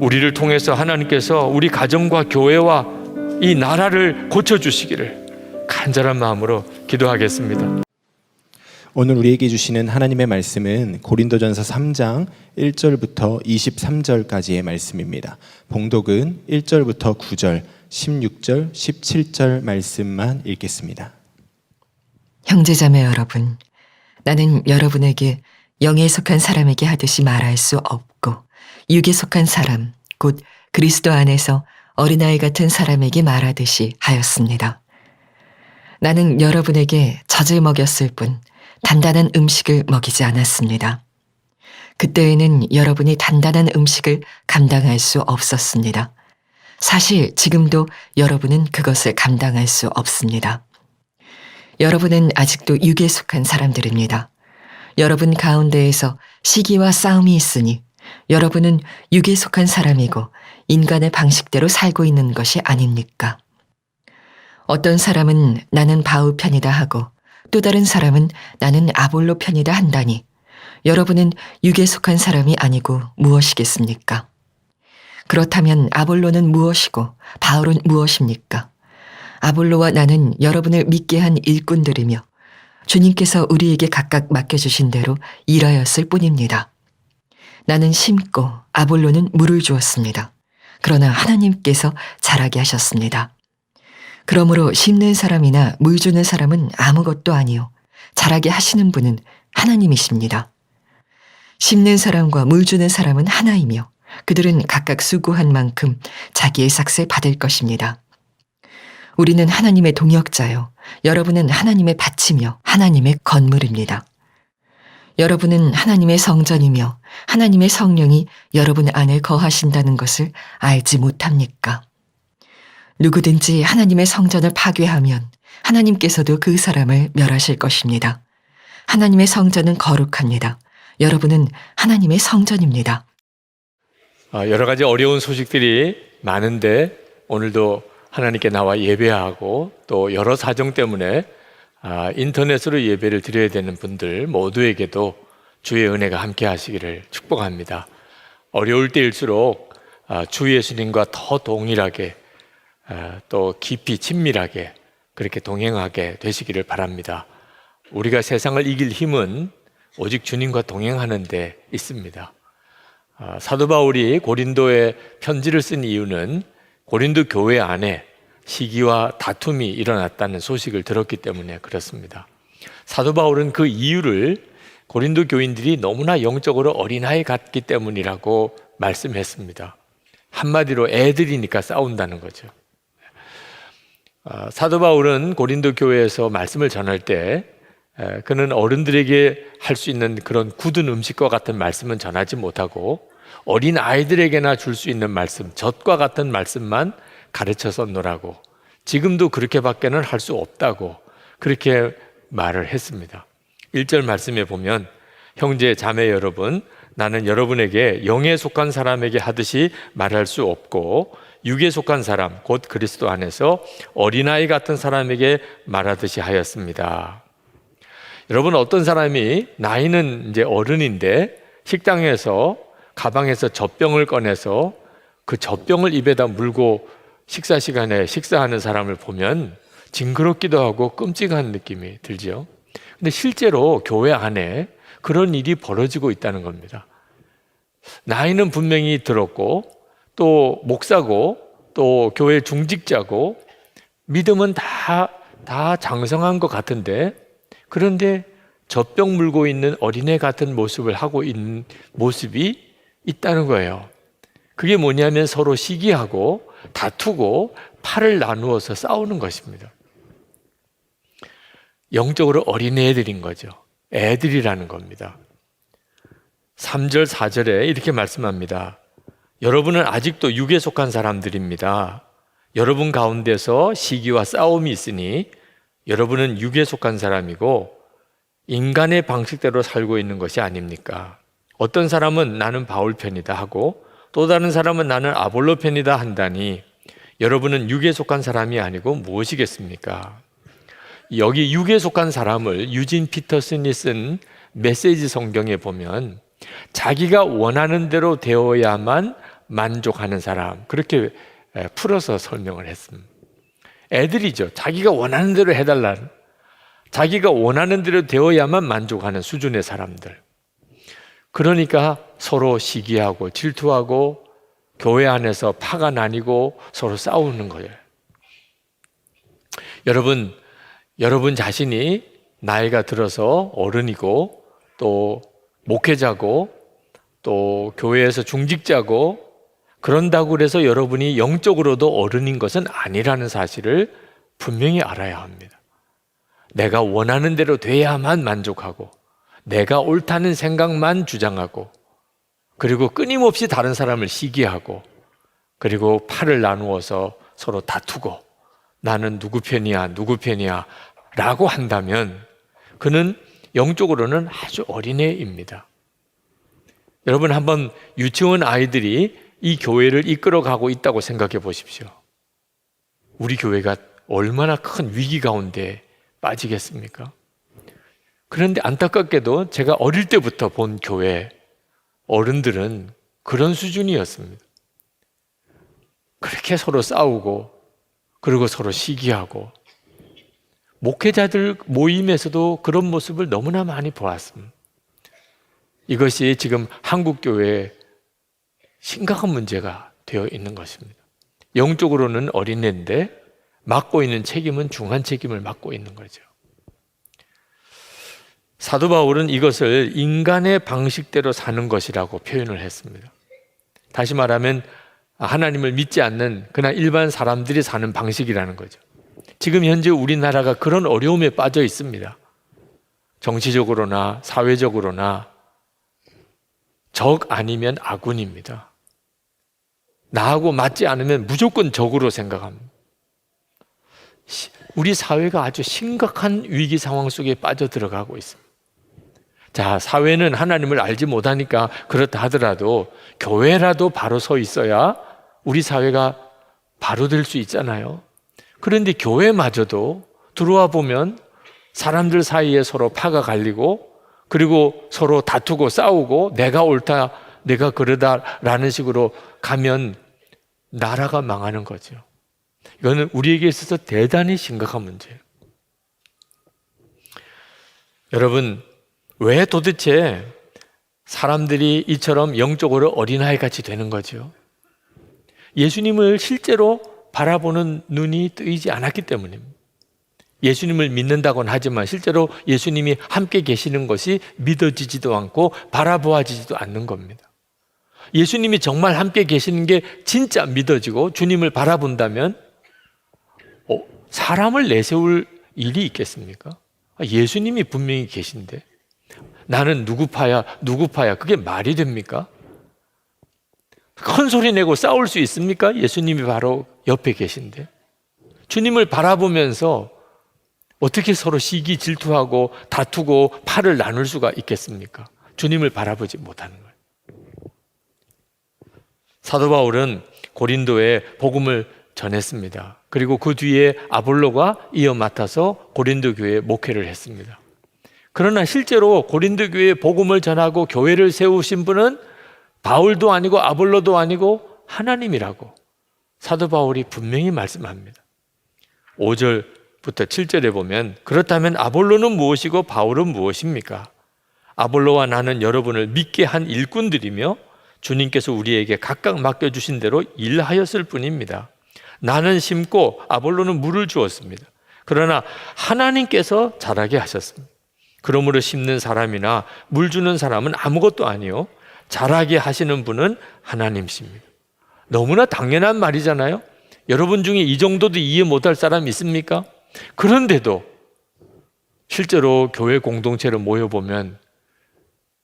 우리를 통해서 하나님께서 우리 가정과 교회와 이 나라를 고쳐주시기를 간절한 마음으로 기도하겠습니다. 오늘 우리에게 주시는 하나님의 말씀은 고린도전서 3장 1절부터 23절까지의 말씀입니다. 봉독은 1절부터 9절, 16절, 17절 말씀만 읽겠습니다. 형제자매 여러분, 나는 여러분에게 영에 속한 사람에게 하듯이 말할 수 없고 육에 속한 사람, 곧 그리스도 안에서 어린아이 같은 사람에게 말하듯이 하였습니다. 나는 여러분에게 젖을 먹였을 뿐 단단한 음식을 먹이지 않았습니다. 그때에는 여러분이 단단한 음식을 감당할 수 없었습니다. 사실 지금도 여러분은 그것을 감당할 수 없습니다. 여러분은 아직도 육에 속한 사람들입니다. 여러분 가운데에서 시기와 싸움이 있으니 여러분은 육에 속한 사람이고 인간의 방식대로 살고 있는 것이 아닙니까? 어떤 사람은 나는 바울 편이다 하고 또 다른 사람은 나는 아볼로 편이다 한다니 여러분은 육에 속한 사람이 아니고 무엇이겠습니까? 그렇다면 아볼로는 무엇이고 바울은 무엇입니까? 아볼로와 나는 여러분을 믿게 한 일꾼들이며 주님께서 우리에게 각각 맡겨주신 대로 일하였을 뿐입니다. 나는 심고 아볼로는 물을 주었습니다. 그러나 하나님께서 자라게 하셨습니다. 그러므로 심는 사람이나 물 주는 사람은 아무것도 아니요 자라게 하시는 분은 하나님이십니다. 심는 사람과 물 주는 사람은 하나이며 그들은 각각 수고한 만큼 자기의 삭을 받을 것입니다. 우리는 하나님의 동역자요 여러분은 하나님의 밭이며 하나님의 건물입니다. 여러분은 하나님의 성전이며 하나님의 성령이 여러분 안에 거하신다는 것을 알지 못합니까? 누구든지 하나님의 성전을 파괴하면 하나님께서도 그 사람을 멸하실 것입니다. 하나님의 성전은 거룩합니다. 여러분은 하나님의 성전입니다. 여러 가지 어려운 소식들이 많은데 오늘도 하나님께 나와 예배하고 또 여러 사정 때문에 인터넷으로 예배를 드려야 되는 분들 모두에게도 주의 은혜가 함께 하시기를 축복합니다. 어려울 때일수록 주 예수님과 더 동일하게 또 깊이 친밀하게 그렇게 동행하게 되시기를 바랍니다. 우리가 세상을 이길 힘은 오직 주님과 동행하는 데 있습니다. 사도 바울이 고린도에 편지를 쓴 이유는 고린도 교회 안에 시기와 다툼이 일어났다는 소식을 들었기 때문에 그렇습니다. 사도 바울은 그 이유를 고린도 교인들이 너무나 영적으로 어린아이 같기 때문이라고 말씀했습니다. 한마디로 애들이니까 싸운다는 거죠. 사도 바울은 고린도 교회에서 말씀을 전할 때 그는 어른들에게 할 수 있는 그런 굳은 음식과 같은 말씀은 전하지 못하고 어린 아이들에게나 줄 수 있는 말씀, 젖과 같은 말씀만 가르쳐서 노라고, 지금도 그렇게밖에는 할 수 없다고 그렇게 말을 했습니다. 1절 말씀에 보면 형제 자매 여러분, 나는 여러분에게 영에 속한 사람에게 하듯이 말할 수 없고 육에 속한 사람 곧 그리스도 안에서 어린아이 같은 사람에게 말하듯이 하였습니다. 여러분, 어떤 사람이 나이는 이제 어른인데 식당에서 가방에서 젖병을 꺼내서 그 젖병을 입에다 물고 식사 시간에 식사하는 사람을 보면 징그럽기도 하고 끔찍한 느낌이 들죠. 근데 실제로 교회 안에 그런 일이 벌어지고 있다는 겁니다. 나이는 분명히 들었고 또 목사고 또 교회 중직자고 믿음은 다 장성한 것 같은데, 그런데 젖병 물고 있는 어린애 같은 모습을 하고 있는 모습이 있다는 거예요. 그게 뭐냐면 서로 시기하고 다투고 팔을 나누어서 싸우는 것입니다. 영적으로 어린애들인 거죠. 애들이라는 겁니다. 3절 4절에 이렇게 말씀합니다. 여러분은 아직도 육에 속한 사람들입니다. 여러분 가운데서 시기와 싸움이 있으니 여러분은 육에 속한 사람이고 인간의 방식대로 살고 있는 것이 아닙니까? 어떤 사람은 나는 바울 편이다 하고 또 다른 사람은 나는 아볼로 편이다 한다니 여러분은 육에 속한 사람이 아니고 무엇이겠습니까? 여기 육에 속한 사람을 유진 피터슨이 쓴 메시지 성경에 보면 자기가 원하는 대로 되어야만 만족하는 사람, 그렇게 풀어서 설명을 했습니다. 애들이죠. 자기가 원하는 대로 해달라는, 자기가 원하는 대로 되어야만 만족하는 수준의 사람들. 그러니까 서로 시기하고 질투하고 교회 안에서 파가 나뉘고 서로 싸우는 거예요. 여러분 자신이 나이가 들어서 어른이고 또 목회자고 또 교회에서 중직자고 그런다고 해서 여러분이 영적으로도 어른인 것은 아니라는 사실을 분명히 알아야 합니다. 내가 원하는 대로 돼야만 만족하고 내가 옳다는 생각만 주장하고 그리고 끊임없이 다른 사람을 시기하고 그리고 팔을 나누어서 서로 다투고 나는 누구 편이야 라고 한다면 그는 영적으로는 아주 어린애입니다. 여러분, 한번 유치원 아이들이 이 교회를 이끌어가고 있다고 생각해 보십시오. 우리 교회가 얼마나 큰 위기 가운데 빠지겠습니까? 그런데 안타깝게도 제가 어릴 때부터 본 교회 어른들은 그런 수준이었습니다. 그렇게 서로 싸우고 그리고 서로 시기하고 목회자들 모임에서도 그런 모습을 너무나 많이 보았습니다. 이것이 지금 한국 교회에 심각한 문제가 되어 있는 것입니다. 영적으로는 어린애인데 맡고 있는 책임은 중한 책임을 맡고 있는 거죠. 사도 바울은 이것을 인간의 방식대로 사는 것이라고 표현을 했습니다. 다시 말하면 하나님을 믿지 않는 그냥 일반 사람들이 사는 방식이라는 거죠. 지금 현재 우리나라가 그런 어려움에 빠져 있습니다. 정치적으로나 사회적으로나 적 아니면 아군입니다. 나하고 맞지 않으면 무조건 적으로 생각합니다. 우리 사회가 아주 심각한 위기 상황 속에 빠져 들어가고 있습니다. 자, 사회는 하나님을 알지 못하니까 그렇다 하더라도 교회라도 바로 서 있어야 우리 사회가 바로 될 수 있잖아요. 그런데 교회마저도 들어와 보면 사람들 사이에 서로 파가 갈리고 그리고 서로 다투고 싸우고 내가 옳다, 내가 그러다라는 식으로 가면 나라가 망하는 거죠. 이거는 우리에게 있어서 대단히 심각한 문제예요. 여러분, 왜 도대체 사람들이 이처럼 영적으로 어린아이 같이 되는 거죠? 예수님을 실제로 바라보는 눈이 뜨이지 않았기 때문입니다. 예수님을 믿는다고는 하지만 실제로 예수님이 함께 계시는 것이 믿어지지도 않고 바라보아지지도 않는 겁니다. 예수님이 정말 함께 계시는 게 진짜 믿어지고 주님을 바라본다면 사람을 내세울 일이 있겠습니까? 예수님이 분명히 계신데 나는 누구 파야 그게 말이 됩니까? 큰 소리 내고 싸울 수 있습니까? 예수님이 바로 옆에 계신데 주님을 바라보면서 어떻게 서로 시기 질투하고 다투고 팔을 나눌 수가 있겠습니까? 주님을 바라보지 못하는 거예요. 사도 바울은 고린도에 복음을 전했습니다. 그리고 그 뒤에 아볼로가 이어 맡아서 고린도 교회에 목회를 했습니다. 그러나 실제로 고린도 교회에 복음을 전하고 교회를 세우신 분은 바울도 아니고 아볼로도 아니고 하나님이라고 사도 바울이 분명히 말씀합니다. 5절부터 7절에 보면 그렇다면 아볼로는 무엇이고 바울은 무엇입니까? 아볼로와 나는 여러분을 믿게 한 일꾼들이며 주님께서 우리에게 각각 맡겨주신 대로 일하였을 뿐입니다. 나는 심고 아볼로는 물을 주었습니다. 그러나 하나님께서 자라게 하셨습니다. 그러므로 심는 사람이나 물 주는 사람은 아무것도 아니요 자라게 하시는 분은 하나님이십니다. 너무나 당연한 말이잖아요. 여러분 중에 이 정도도 이해 못할 사람 있습니까? 그런데도 실제로 교회 공동체로 모여보면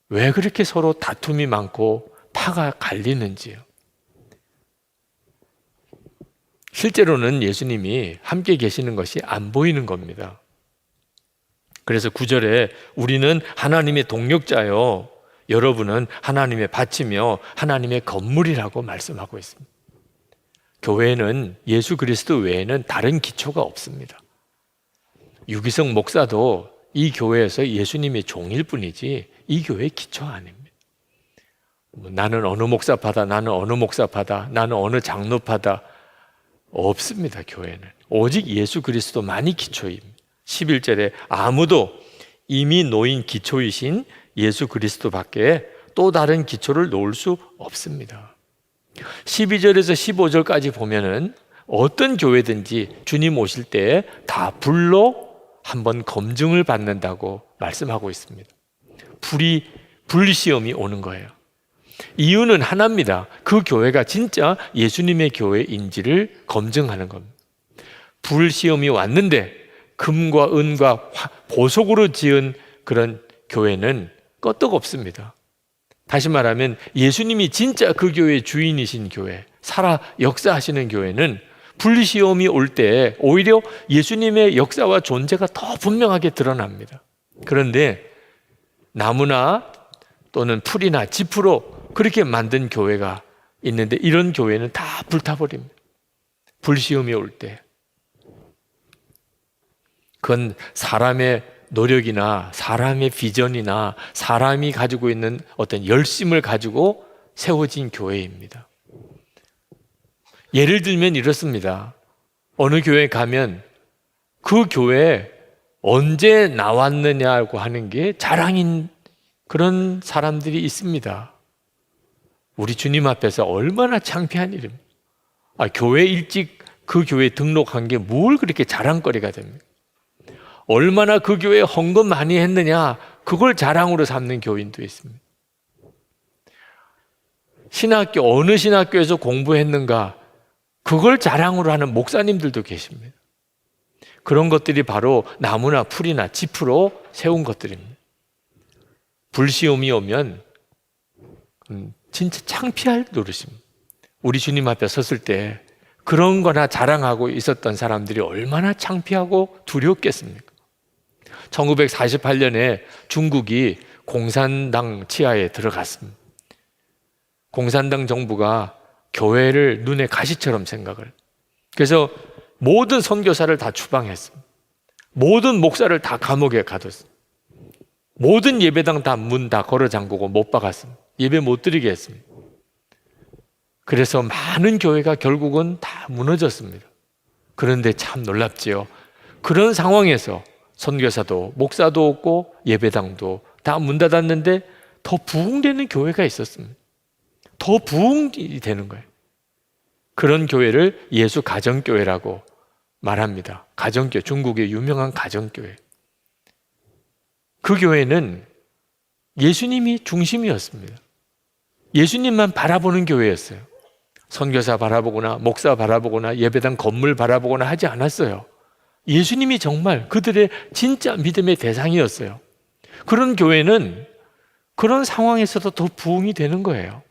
왜 그렇게 서로 다툼이 많고 파가 갈리는지요. 실제로는 예수님이 함께 계시는 것이 안 보이는 겁니다. 그래서 9절에 우리는 하나님의 동력자요 여러분은 하나님의 밭이며 하나님의 건물이라고 말씀하고 있습니다. 교회는 예수 그리스도 외에는 다른 기초가 없습니다. 유기성 목사도 이 교회에서 예수님의 종일 뿐이지 이 교회의 기초 아닙니다. 나는 어느 목사파다, 나는 어느 목사파다, 나는 어느 장로파다 없습니다. 교회는 오직 예수 그리스도만이 기초입니다. 11절에 아무도 이미 놓인 기초이신 예수 그리스도밖에 또 다른 기초를 놓을 수 없습니다. 12절에서 15절까지 보면은 어떤 교회든지 주님 오실 때 다 불로 한번 검증을 받는다고 말씀하고 있습니다. 불시험이 오는 거예요. 이유는 하나입니다. 그 교회가 진짜 예수님의 교회인지를 검증하는 겁니다. 불시험이 왔는데 금과 은과 보석으로 지은 그런 교회는 끄떡없습니다. 다시 말하면 예수님이 진짜 그 교회의 주인이신 교회, 살아 역사하시는 교회는 불시험이 올 때 오히려 예수님의 역사와 존재가 더 분명하게 드러납니다. 그런데 나무나 또는 풀이나 짚으로 그렇게 만든 교회가 있는데 이런 교회는 다 불타버립니다. 불시험이 올 때. 그건 사람의 노력이나 사람의 비전이나 사람이 가지고 있는 어떤 열심을 가지고 세워진 교회입니다. 예를 들면 이렇습니다. 어느 교회 가면 그 교회에 언제 나왔느냐고 하는 게 자랑인 그런 사람들이 있습니다. 우리 주님 앞에서 얼마나 창피한 일입니까? 교회 일찍 그 교회에 등록한 게 뭘 그렇게 자랑거리가 됩니까? 얼마나 그 교회에 헌금 많이 했느냐 그걸 자랑으로 삼는 교인도 있습니다. 신학교 어느 신학교에서 공부했는가 그걸 자랑으로 하는 목사님들도 계십니다. 그런 것들이 바로 나무나 풀이나 짚으로 세운 것들입니다. 불시험이 오면 진짜 창피할 노릇입니다. 우리 주님 앞에 섰을 때 그런 거나 자랑하고 있었던 사람들이 얼마나 창피하고 두렵겠습니까? 1948년에 중국이 공산당 치하에 들어갔습니다. 공산당 정부가 교회를 눈에 가시처럼 생각을. 그래서 모든 선교사를 다 추방했습니다. 모든 목사를 다 감옥에 가뒀습니다. 모든 예배당 다 문 다 걸어 잠그고 못 박았습니다. 예배 못 드리게 했습니다. 그래서 많은 교회가 결국은 다 무너졌습니다. 그런데 참 놀랍지요. 그런 상황에서 선교사도 목사도 없고 예배당도 다 문 닫았는데 더 부흥되는 교회가 있었습니다. 더 부흥이 되는 거예요. 그런 교회를 예수 가정교회라고 말합니다. 가정교회, 중국의 유명한 가정교회. 그 교회는 예수님이 중심이었습니다. 예수님만 바라보는 교회였어요. 선교사 바라보거나 목사 바라보거나 예배당 건물 바라보거나 하지 않았어요. 예수님이 정말 그들의 진짜 믿음의 대상이었어요. 그런 교회는 그런 상황에서도 더 부흥이 되는 거예요.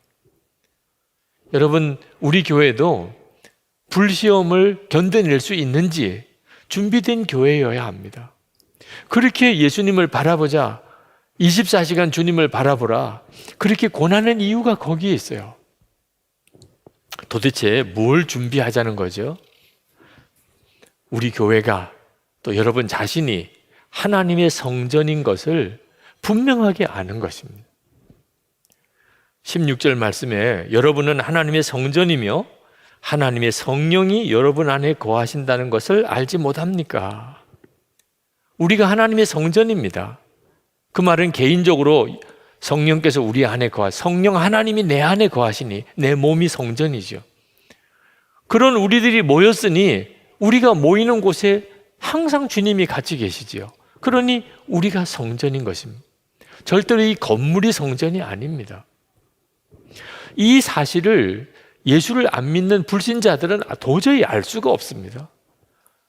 여러분, 우리 교회도 불시험을 견뎌낼 수 있는지 준비된 교회여야 합니다. 그렇게 예수님을 바라보자, 24시간 주님을 바라보라, 그렇게 권하는 이유가 거기에 있어요. 도대체 뭘 준비하자는 거죠? 우리 교회가 또 여러분 자신이 하나님의 성전인 것을 분명하게 아는 것입니다. 16절 말씀에 여러분은 하나님의 성전이며 하나님의 성령이 여러분 안에 거하신다는 것을 알지 못합니까? 우리가 하나님의 성전입니다. 그 말은 개인적으로 성령께서 우리 안에 성령 하나님이 내 안에 거하시니 내 몸이 성전이죠. 그런 우리들이 모였으니 우리가 모이는 곳에 항상 주님이 같이 계시지요. 그러니 우리가 성전인 것입니다. 절대로 이 건물이 성전이 아닙니다. 이 사실을 예수를 안 믿는 불신자들은 도저히 알 수가 없습니다.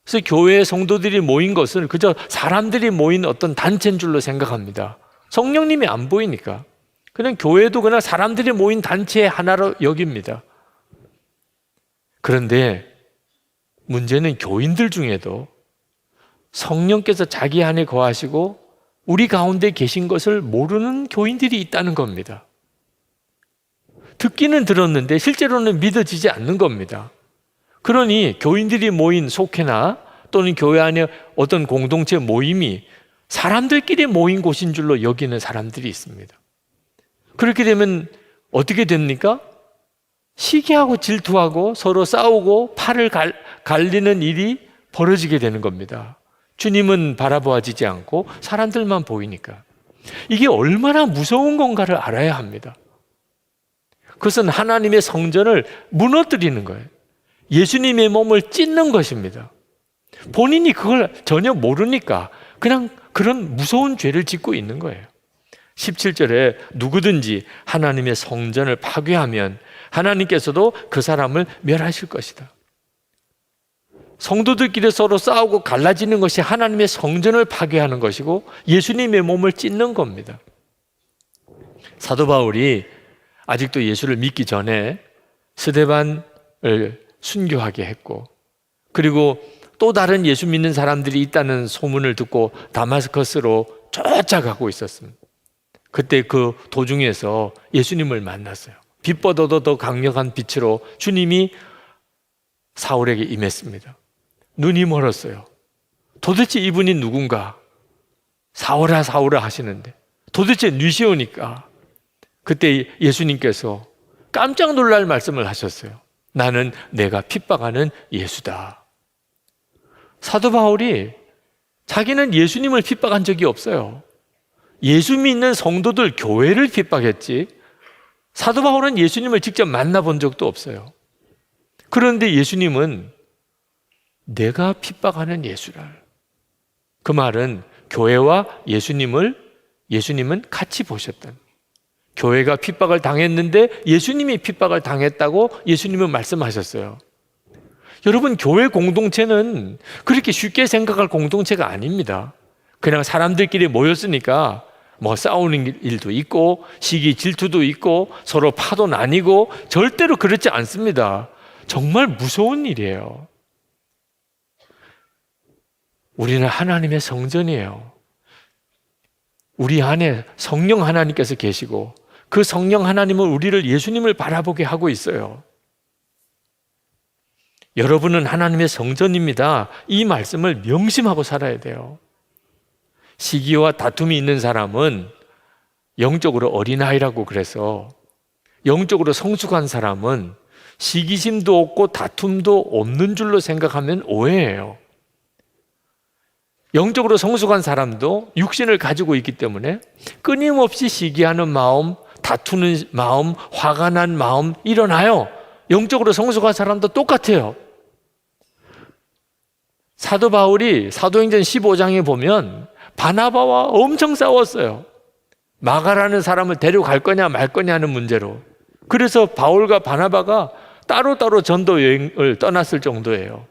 그래서 교회 성도들이 모인 것은 그저 사람들이 모인 어떤 단체인 줄로 생각합니다. 성령님이 안 보이니까. 그냥 교회도 그냥 사람들이 모인 단체의 하나로 여깁니다. 그런데 문제는 교인들 중에도 성령께서 자기 안에 거하시고 우리 가운데 계신 것을 모르는 교인들이 있다는 겁니다. 듣기는 들었는데 실제로는 믿어지지 않는 겁니다. 그러니 교인들이 모인 속회나 또는 교회 안에 어떤 공동체 모임이 사람들끼리 모인 곳인 줄로 여기는 사람들이 있습니다. 그렇게 되면 어떻게 됩니까? 시기하고 질투하고 서로 싸우고 팔을 갈리는 일이 벌어지게 되는 겁니다. 주님은 바라보아지지 않고 사람들만 보이니까. 이게 얼마나 무서운 건가를 알아야 합니다. 그것은 하나님의 성전을 무너뜨리는 거예요. 예수님의 몸을 찢는 것입니다. 본인이 그걸 전혀 모르니까 그냥 그런 무서운 죄를 짓고 있는 거예요. 17절에 누구든지 하나님의 성전을 파괴하면 하나님께서도 그 사람을 멸하실 것이다. 성도들끼리 서로 싸우고 갈라지는 것이 하나님의 성전을 파괴하는 것이고 예수님의 몸을 찢는 겁니다. 사도 바울이 아직도 예수를 믿기 전에 스데반을 순교하게 했고, 그리고 또 다른 예수 믿는 사람들이 있다는 소문을 듣고 다마스커스로 쫓아가고 있었습니다. 그때 그 도중에서 예수님을 만났어요. 빛보다도 더 강력한 빛으로 주님이 사울에게 임했습니다. 눈이 멀었어요. 도대체 이분이 누군가? 사울아 사울아 하시는데 도대체 뉘시오니까 그때 예수님께서 깜짝 놀랄 말씀을 하셨어요. 나는 내가 핍박하는 예수다. 사도 바울이 자기는 예수님을 핍박한 적이 없어요. 예수 믿는 성도들 교회를 핍박했지 사도 바울은 예수님을 직접 만나본 적도 없어요. 그런데 예수님은 내가 핍박하는 예수랄. 그 말은 교회와 예수님은 같이 보셨다. 교회가 핍박을 당했는데 예수님이 핍박을 당했다고 예수님은 말씀하셨어요. 여러분, 교회 공동체는 그렇게 쉽게 생각할 공동체가 아닙니다. 그냥 사람들끼리 모였으니까 뭐 싸우는 일도 있고 시기 질투도 있고 서로 파도 나뉘고 절대로 그렇지 않습니다. 정말 무서운 일이에요. 우리는 하나님의 성전이에요. 우리 안에 성령 하나님께서 계시고 그 성령 하나님은 우리를 예수님을 바라보게 하고 있어요. 여러분은 하나님의 성전입니다. 이 말씀을 명심하고 살아야 돼요. 시기와 다툼이 있는 사람은 영적으로 어린아이라고 그래서 영적으로 성숙한 사람은 시기심도 없고 다툼도 없는 줄로 생각하면 오해예요. 영적으로 성숙한 사람도 육신을 가지고 있기 때문에 끊임없이 시기하는 마음, 다투는 마음, 화가 난 마음 일어나요. 영적으로 성숙한 사람도 똑같아요. 사도 바울이 사도행전 15장에 보면 바나바와 엄청 싸웠어요. 마가라는 사람을 데려갈 거냐 말 거냐 하는 문제로. 그래서 바울과 바나바가 따로따로 전도 여행을 떠났을 정도예요.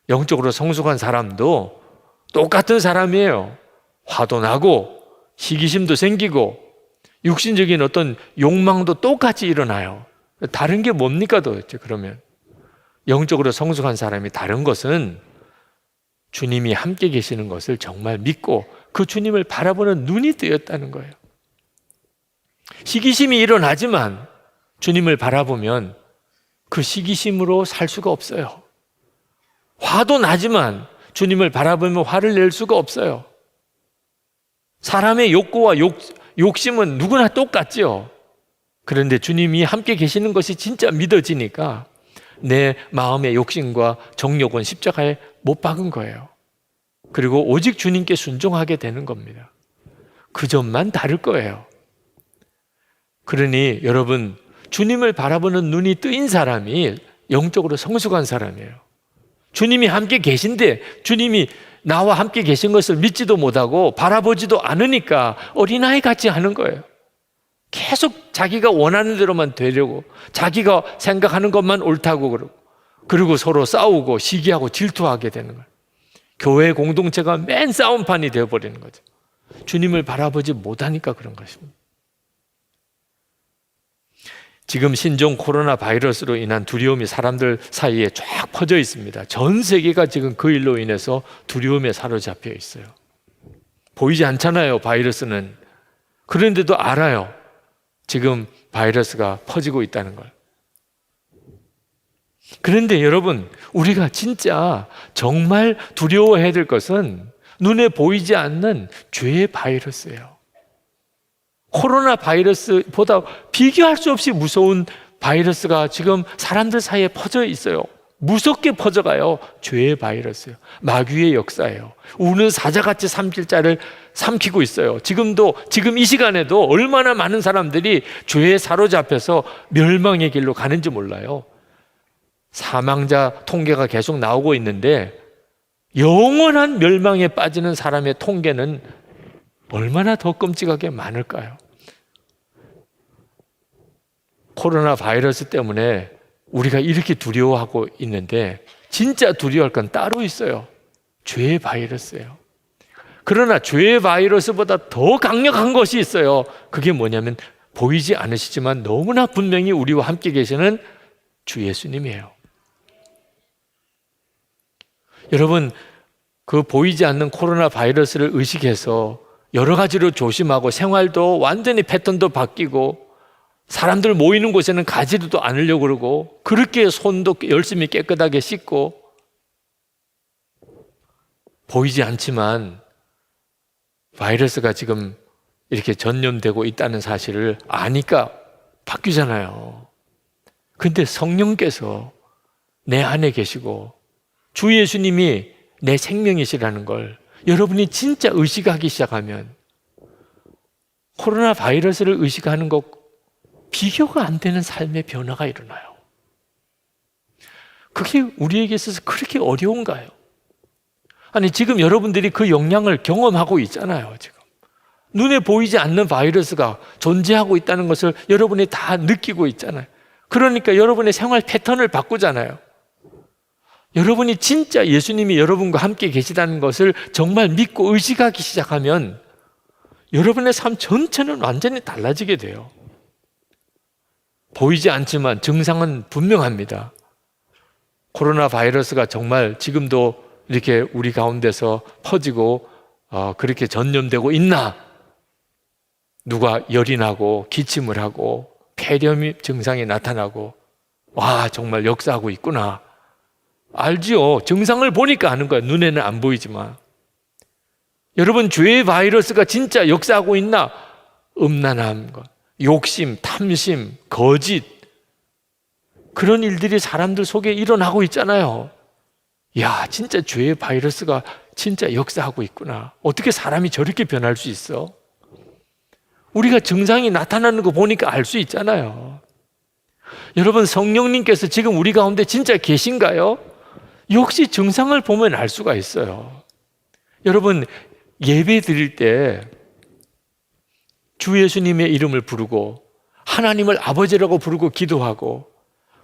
영적으로 성숙한 사람도 똑같은 사람이에요. 화도 나고 시기심도 생기고 육신적인 어떤 욕망도 똑같이 일어나요. 다른 게 뭡니까 도대체 그러면? 영적으로 성숙한 사람이 다른 것은 주님이 함께 계시는 것을 정말 믿고 그 주님을 바라보는 눈이 뜨였다는 거예요. 시기심이 일어나지만 주님을 바라보면 그 시기심으로 살 수가 없어요. 화도 나지만 주님을 바라보면 화를 낼 수가 없어요. 사람의 욕구와 욕심은 누구나 똑같죠. 그런데 주님이 함께 계시는 것이 진짜 믿어지니까 내 마음의 욕심과 정욕은 십자가에 못 박은 거예요. 그리고 오직 주님께 순종하게 되는 겁니다. 그 점만 다를 거예요. 그러니 여러분, 주님을 바라보는 눈이 뜨인 사람이 영적으로 성숙한 사람이에요. 주님이 함께 계신데 주님이 나와 함께 계신 것을 믿지도 못하고 바라보지도 않으니까 어린아이 같이 하는 거예요. 계속 자기가 원하는 대로만 되려고, 자기가 생각하는 것만 옳다고 그러고, 그리고 서로 싸우고 시기하고 질투하게 되는 거예요. 교회 공동체가 맨 싸움판이 되어버리는 거죠. 주님을 바라보지 못하니까 그런 것입니다. 지금 신종 코로나 바이러스로 인한 두려움이 사람들 사이에 쫙 퍼져 있습니다. 전 세계가 지금 그 일로 인해서 두려움에 사로잡혀 있어요. 보이지 않잖아요, 바이러스는. 그런데도 알아요. 지금 바이러스가 퍼지고 있다는 걸. 그런데 여러분, 우리가 진짜 정말 두려워해야 될 것은 눈에 보이지 않는 죄의 바이러스예요. 코로나 바이러스보다 비교할 수 없이 무서운 바이러스가 지금 사람들 사이에 퍼져 있어요. 무섭게 퍼져가요. 죄의 바이러스예요. 마귀의 역사예요. 우는 사자같이 삼킬 자를 삼키고 있어요. 지금 이 시간에도 얼마나 많은 사람들이 죄에 사로잡혀서 멸망의 길로 가는지 몰라요. 사망자 통계가 계속 나오고 있는데 영원한 멸망에 빠지는 사람의 통계는 얼마나 더 끔찍하게 많을까요? 코로나 바이러스 때문에 우리가 이렇게 두려워하고 있는데 진짜 두려워할 건 따로 있어요. 죄의 바이러스예요. 그러나 죄의 바이러스보다 더 강력한 것이 있어요. 그게 뭐냐면 보이지 않으시지만 너무나 분명히 우리와 함께 계시는 주 예수님이에요. 여러분, 그 보이지 않는 코로나 바이러스를 의식해서 여러 가지로 조심하고 생활도 완전히 패턴도 바뀌고 사람들 모이는 곳에는 가지도 않으려고 그러고 그렇게 손도 열심히 깨끗하게 씻고 보이지 않지만 바이러스가 지금 이렇게 전염되고 있다는 사실을 아니까 바뀌잖아요. 근데 성령께서 내 안에 계시고 주 예수님이 내 생명이시라는 걸 여러분이 진짜 의식하기 시작하면 코로나 바이러스를 의식하는 것 비교가 안 되는 삶의 변화가 일어나요. 그게 우리에게 있어서 그렇게 어려운가요? 아니, 지금 여러분들이 그 영향을 경험하고 있잖아요. 지금 눈에 보이지 않는 바이러스가 존재하고 있다는 것을 여러분이 다 느끼고 있잖아요. 그러니까 여러분의 생활 패턴을 바꾸잖아요. 여러분이 진짜 예수님이 여러분과 함께 계시다는 것을 정말 믿고 의식하기 시작하면 여러분의 삶 전체는 완전히 달라지게 돼요. 보이지 않지만 증상은 분명합니다. 코로나 바이러스가 정말 지금도 이렇게 우리 가운데서 퍼지고 그렇게 전염되고 있나? 누가 열이 나고 기침을 하고 폐렴 증상이 나타나고 와 정말 역사하고 있구나. 알지요. 증상을 보니까 아는 거야. 눈에는 안 보이지만. 여러분 죄의 바이러스가 진짜 역사하고 있나? 음란함, 욕심, 탐심, 거짓 그런 일들이 사람들 속에 일어나고 있잖아요. 야 진짜 죄의 바이러스가 진짜 역사하고 있구나. 어떻게 사람이 저렇게 변할 수 있어? 우리가 증상이 나타나는 거 보니까 알 수 있잖아요. 여러분 성령님께서 지금 우리 가운데 진짜 계신가요? 역시 증상을 보면 알 수가 있어요. 여러분 예배 드릴 때 주 예수님의 이름을 부르고 하나님을 아버지라고 부르고 기도하고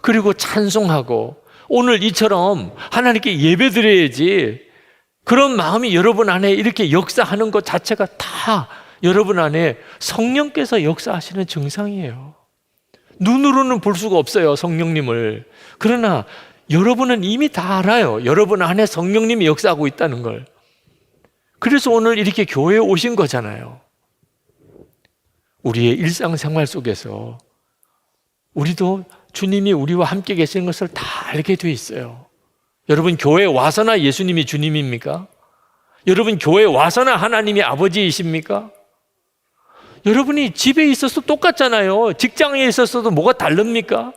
그리고 찬송하고 오늘 이처럼 하나님께 예배 드려야지 그런 마음이 여러분 안에 이렇게 역사하는 것 자체가 다 여러분 안에 성령께서 역사하시는 증상이에요. 눈으로는 볼 수가 없어요, 성령님을. 그러나 여러분은 이미 다 알아요. 여러분 안에 성령님이 역사하고 있다는 걸. 그래서 오늘 이렇게 교회에 오신 거잖아요. 우리의 일상생활 속에서 우리도 주님이 우리와 함께 계시는 것을 다 알게 돼 있어요. 여러분 교회에 와서나 예수님이 주님입니까? 여러분 교회에 와서나 하나님이 아버지이십니까? 여러분이 집에 있어서 똑같잖아요. 직장에 있어서도 뭐가 다릅니까?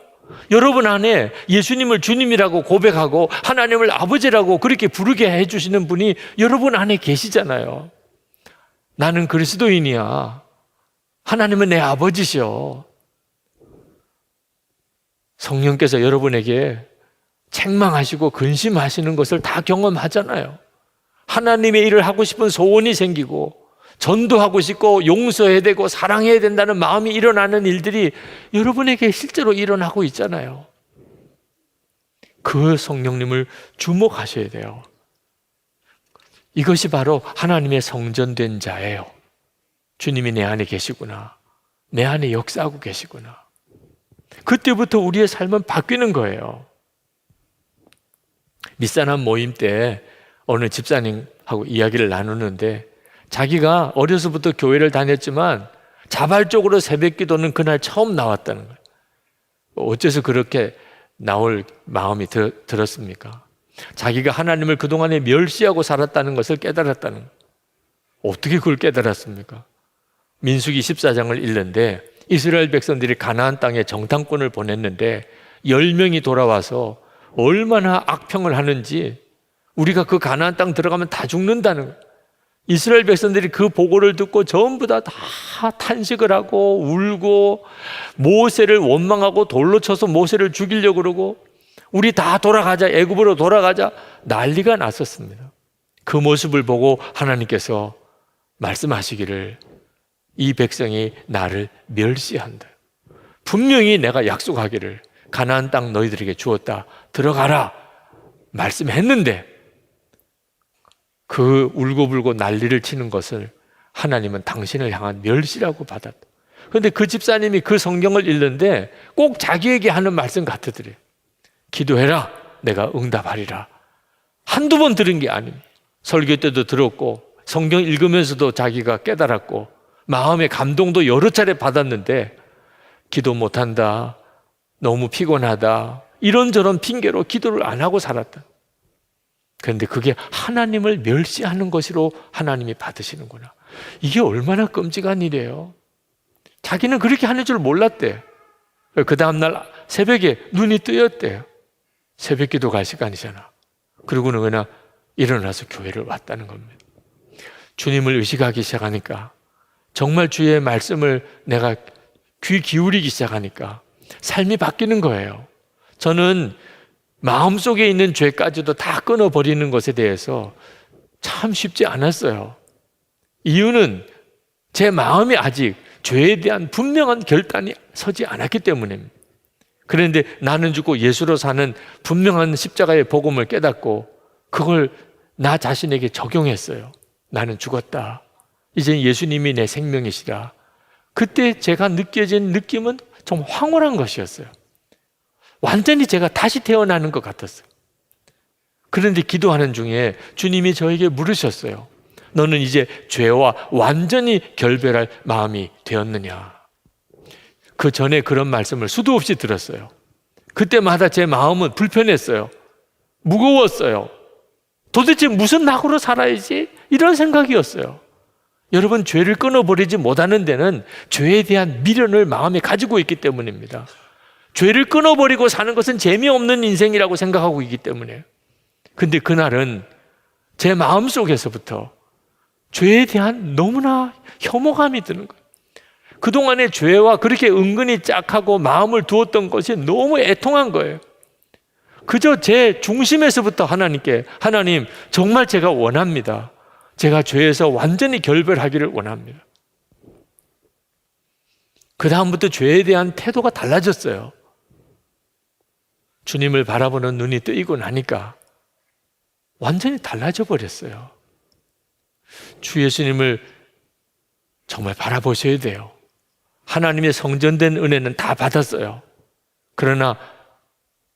여러분 안에 예수님을 주님이라고 고백하고 하나님을 아버지라고 그렇게 부르게 해주시는 분이 여러분 안에 계시잖아요. 나는 그리스도인이야. 하나님은 내 아버지시여. 성령께서 여러분에게 책망하시고 근심하시는 것을 다 경험하잖아요. 하나님의 일을 하고 싶은 소원이 생기고 전도하고 싶고 용서해야 되고 사랑해야 된다는 마음이 일어나는 일들이 여러분에게 실제로 일어나고 있잖아요. 그 성령님을 주목하셔야 돼요. 이것이 바로 하나님의 성전된 자예요. 주님이 내 안에 계시구나. 내 안에 역사하고 계시구나. 그때부터 우리의 삶은 바뀌는 거예요. 밑사람 모임 때 어느 집사님하고 이야기를 나누는데 자기가 어려서부터 교회를 다녔지만 자발적으로 새벽 기도는 그날 처음 나왔다는 거예요. 어째서 그렇게 나올 마음이 들었습니까? 자기가 하나님을 그동안에 멸시하고 살았다는 것을 깨달았다는 거예요. 어떻게 그걸 깨달았습니까? 민수기 14장을 읽는데 이스라엘 백성들이 가나안 땅에 정탐꾼을 보냈는데 10명이 돌아와서 얼마나 악평을 하는지 우리가 그 가나안 땅 들어가면 다 죽는다는 거예요. 이스라엘 백성들이 그 보고를 듣고 전부 다 탄식을 하고 울고 모세를 원망하고 돌로 쳐서 모세를 죽이려고 그러고 우리 다 돌아가자, 애굽으로 돌아가자 난리가 났었습니다. 그 모습을 보고 하나님께서 말씀하시기를 이 백성이 나를 멸시한다. 분명히 내가 약속하기를 가나안 땅 너희들에게 주었다. 들어가라. 말씀했는데 그 울고불고 난리를 치는 것을 하나님은 당신을 향한 멸시라고 받았다. 그런데 그 집사님이 그 성경을 읽는데 꼭 자기에게 하는 말씀 같으더래요. 기도해라. 내가 응답하리라. 한두 번 들은 게 아닙니다. 설교 때도 들었고 성경 읽으면서도 자기가 깨달았고 마음의 감동도 여러 차례 받았는데 기도 못한다. 너무 피곤하다. 이런저런 핑계로 기도를 안 하고 살았다. 그런데 그게 하나님을 멸시하는 것으로 하나님이 받으시는구나. 이게 얼마나 끔찍한 일이에요. 자기는 그렇게 하는 줄 몰랐대. 그 다음날 새벽에 눈이 뜨였대요. 새벽 기도 갈 시간이잖아. 그러고는 그냥 일어나서 교회를 왔다는 겁니다. 주님을 의식하기 시작하니까 정말 주의 말씀을 내가 귀 기울이기 시작하니까 삶이 바뀌는 거예요. 저는 마음속에 있는 죄까지도 다 끊어버리는 것에 대해서 참 쉽지 않았어요. 이유는 제 마음이 아직 죄에 대한 분명한 결단이 서지 않았기 때문입니다. 그런데 나는 죽고 예수로 사는 분명한 십자가의 복음을 깨닫고 그걸 나 자신에게 적용했어요. 나는 죽었다. 이제 예수님이 내 생명이시라. 그때 제가 느껴진 느낌은 좀 황홀한 것이었어요. 완전히 제가 다시 태어나는 것 같았어요. 그런데 기도하는 중에 주님이 저에게 물으셨어요. 너는 이제 죄와 완전히 결별할 마음이 되었느냐. 그 전에 그런 말씀을 수도 없이 들었어요. 그때마다 제 마음은 불편했어요. 무거웠어요. 도대체 무슨 낙으로 살아야지? 이런 생각이었어요. 여러분, 죄를 끊어버리지 못하는 데는 죄에 대한 미련을 마음에 가지고 있기 때문입니다. 죄를 끊어버리고 사는 것은 재미없는 인생이라고 생각하고 있기 때문에. 근데 그날은 제 마음속에서부터 죄에 대한 너무나 혐오감이 드는 거예요. 그동안의 죄와 그렇게 은근히 짝하고 마음을 두었던 것이 너무 애통한 거예요. 그저 제 중심에서부터 하나님께, 하나님, 정말 제가 원합니다. 제가 죄에서 완전히 결별하기를 원합니다. 그 다음부터 죄에 대한 태도가 달라졌어요. 주님을 바라보는 눈이 뜨이고 나니까 완전히 달라져 버렸어요. 주 예수님을 정말 바라보셔야 돼요. 하나님의 성전된 은혜는 다 받았어요. 그러나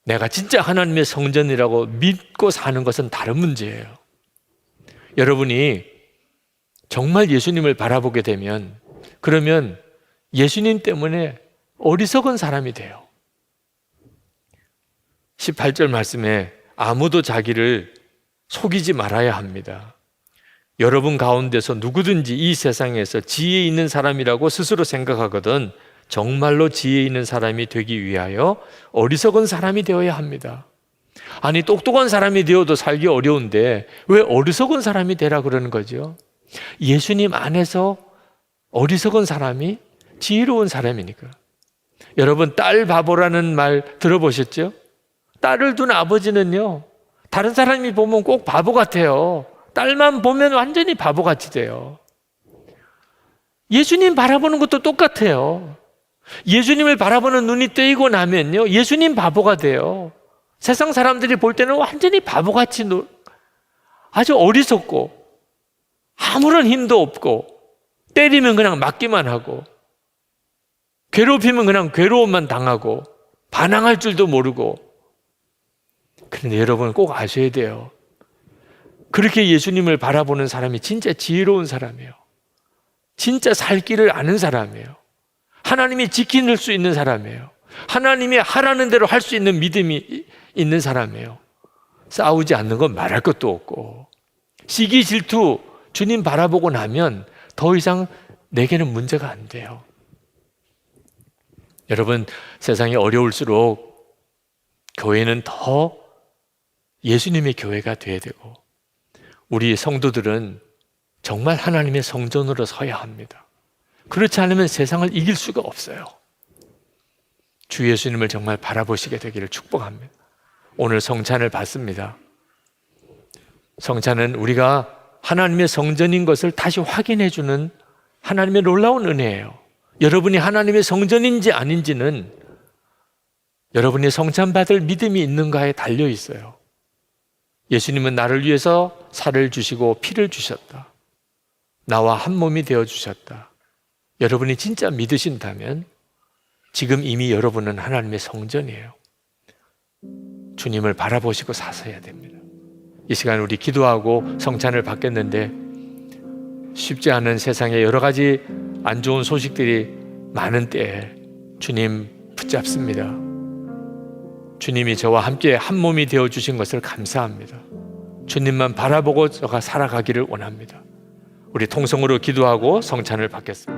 내가 진짜 하나님의 성전이라고 믿고 사는 것은 다른 문제예요. 여러분이 정말 예수님을 바라보게 되면, 그러면 예수님 때문에 어리석은 사람이 돼요. 18절 말씀에 아무도 자기를 속이지 말아야 합니다. 여러분 가운데서 누구든지 이 세상에서 지혜 있는 사람이라고 스스로 생각하거든 정말로 지혜 있는 사람이 되기 위하여 어리석은 사람이 되어야 합니다. 아니, 똑똑한 사람이 되어도 살기 어려운데 왜 어리석은 사람이 되라 그러는 거죠? 예수님 안에서 어리석은 사람이 지혜로운 사람이니까. 여러분, 딸 바보라는 말 들어보셨죠? 딸을 둔 아버지는요, 다른 사람이 보면 꼭 바보 같아요. 딸만 보면 완전히 바보같이 돼요. 예수님 바라보는 것도 똑같아요. 예수님을 바라보는 눈이 뜨이고 나면요, 예수님 바보가 돼요. 세상 사람들이 볼 때는 완전히 바보같이 아주 어리석고 아무런 힘도 없고 때리면 그냥 맞기만 하고 괴롭히면 그냥 괴로움만 당하고 반항할 줄도 모르고. 그런데 여러분 꼭 아셔야 돼요. 그렇게 예수님을 바라보는 사람이 진짜 지혜로운 사람이에요. 진짜 살 길을 아는 사람이에요. 하나님이 지킬 수 있는 사람이에요. 하나님이 하라는 대로 할 수 있는 믿음이 있는 사람이에요. 싸우지 않는 건 말할 것도 없고, 시기 질투 주님 바라보고 나면 더 이상 내게는 문제가 안 돼요. 여러분, 세상이 어려울수록 교회는 더 예수님의 교회가 돼야 되고, 우리 성도들은 정말 하나님의 성전으로 서야 합니다. 그렇지 않으면 세상을 이길 수가 없어요. 주 예수님을 정말 바라보시게 되기를 축복합니다. 오늘 성찬을 받습니다. 성찬은 우리가 하나님의 성전인 것을 다시 확인해 주는 하나님의 놀라운 은혜예요. 여러분이 하나님의 성전인지 아닌지는 여러분이 성찬 받을 믿음이 있는가에 달려 있어요. 예수님은 나를 위해서 살을 주시고 피를 주셨다. 나와 한 몸이 되어 주셨다. 여러분이 진짜 믿으신다면 지금 이미 여러분은 하나님의 성전이에요. 주님을 바라보시고 사셔야 됩니다. 이 시간 우리 기도하고 성찬을 받겠는데, 쉽지 않은 세상에 여러 가지 안 좋은 소식들이 많은 때에 주님 붙잡습니다. 주님이 저와 함께 한 몸이 되어주신 것을 감사합니다. 주님만 바라보고 저가 살아가기를 원합니다. 우리 통성으로 기도하고 성찬을 받겠습니다.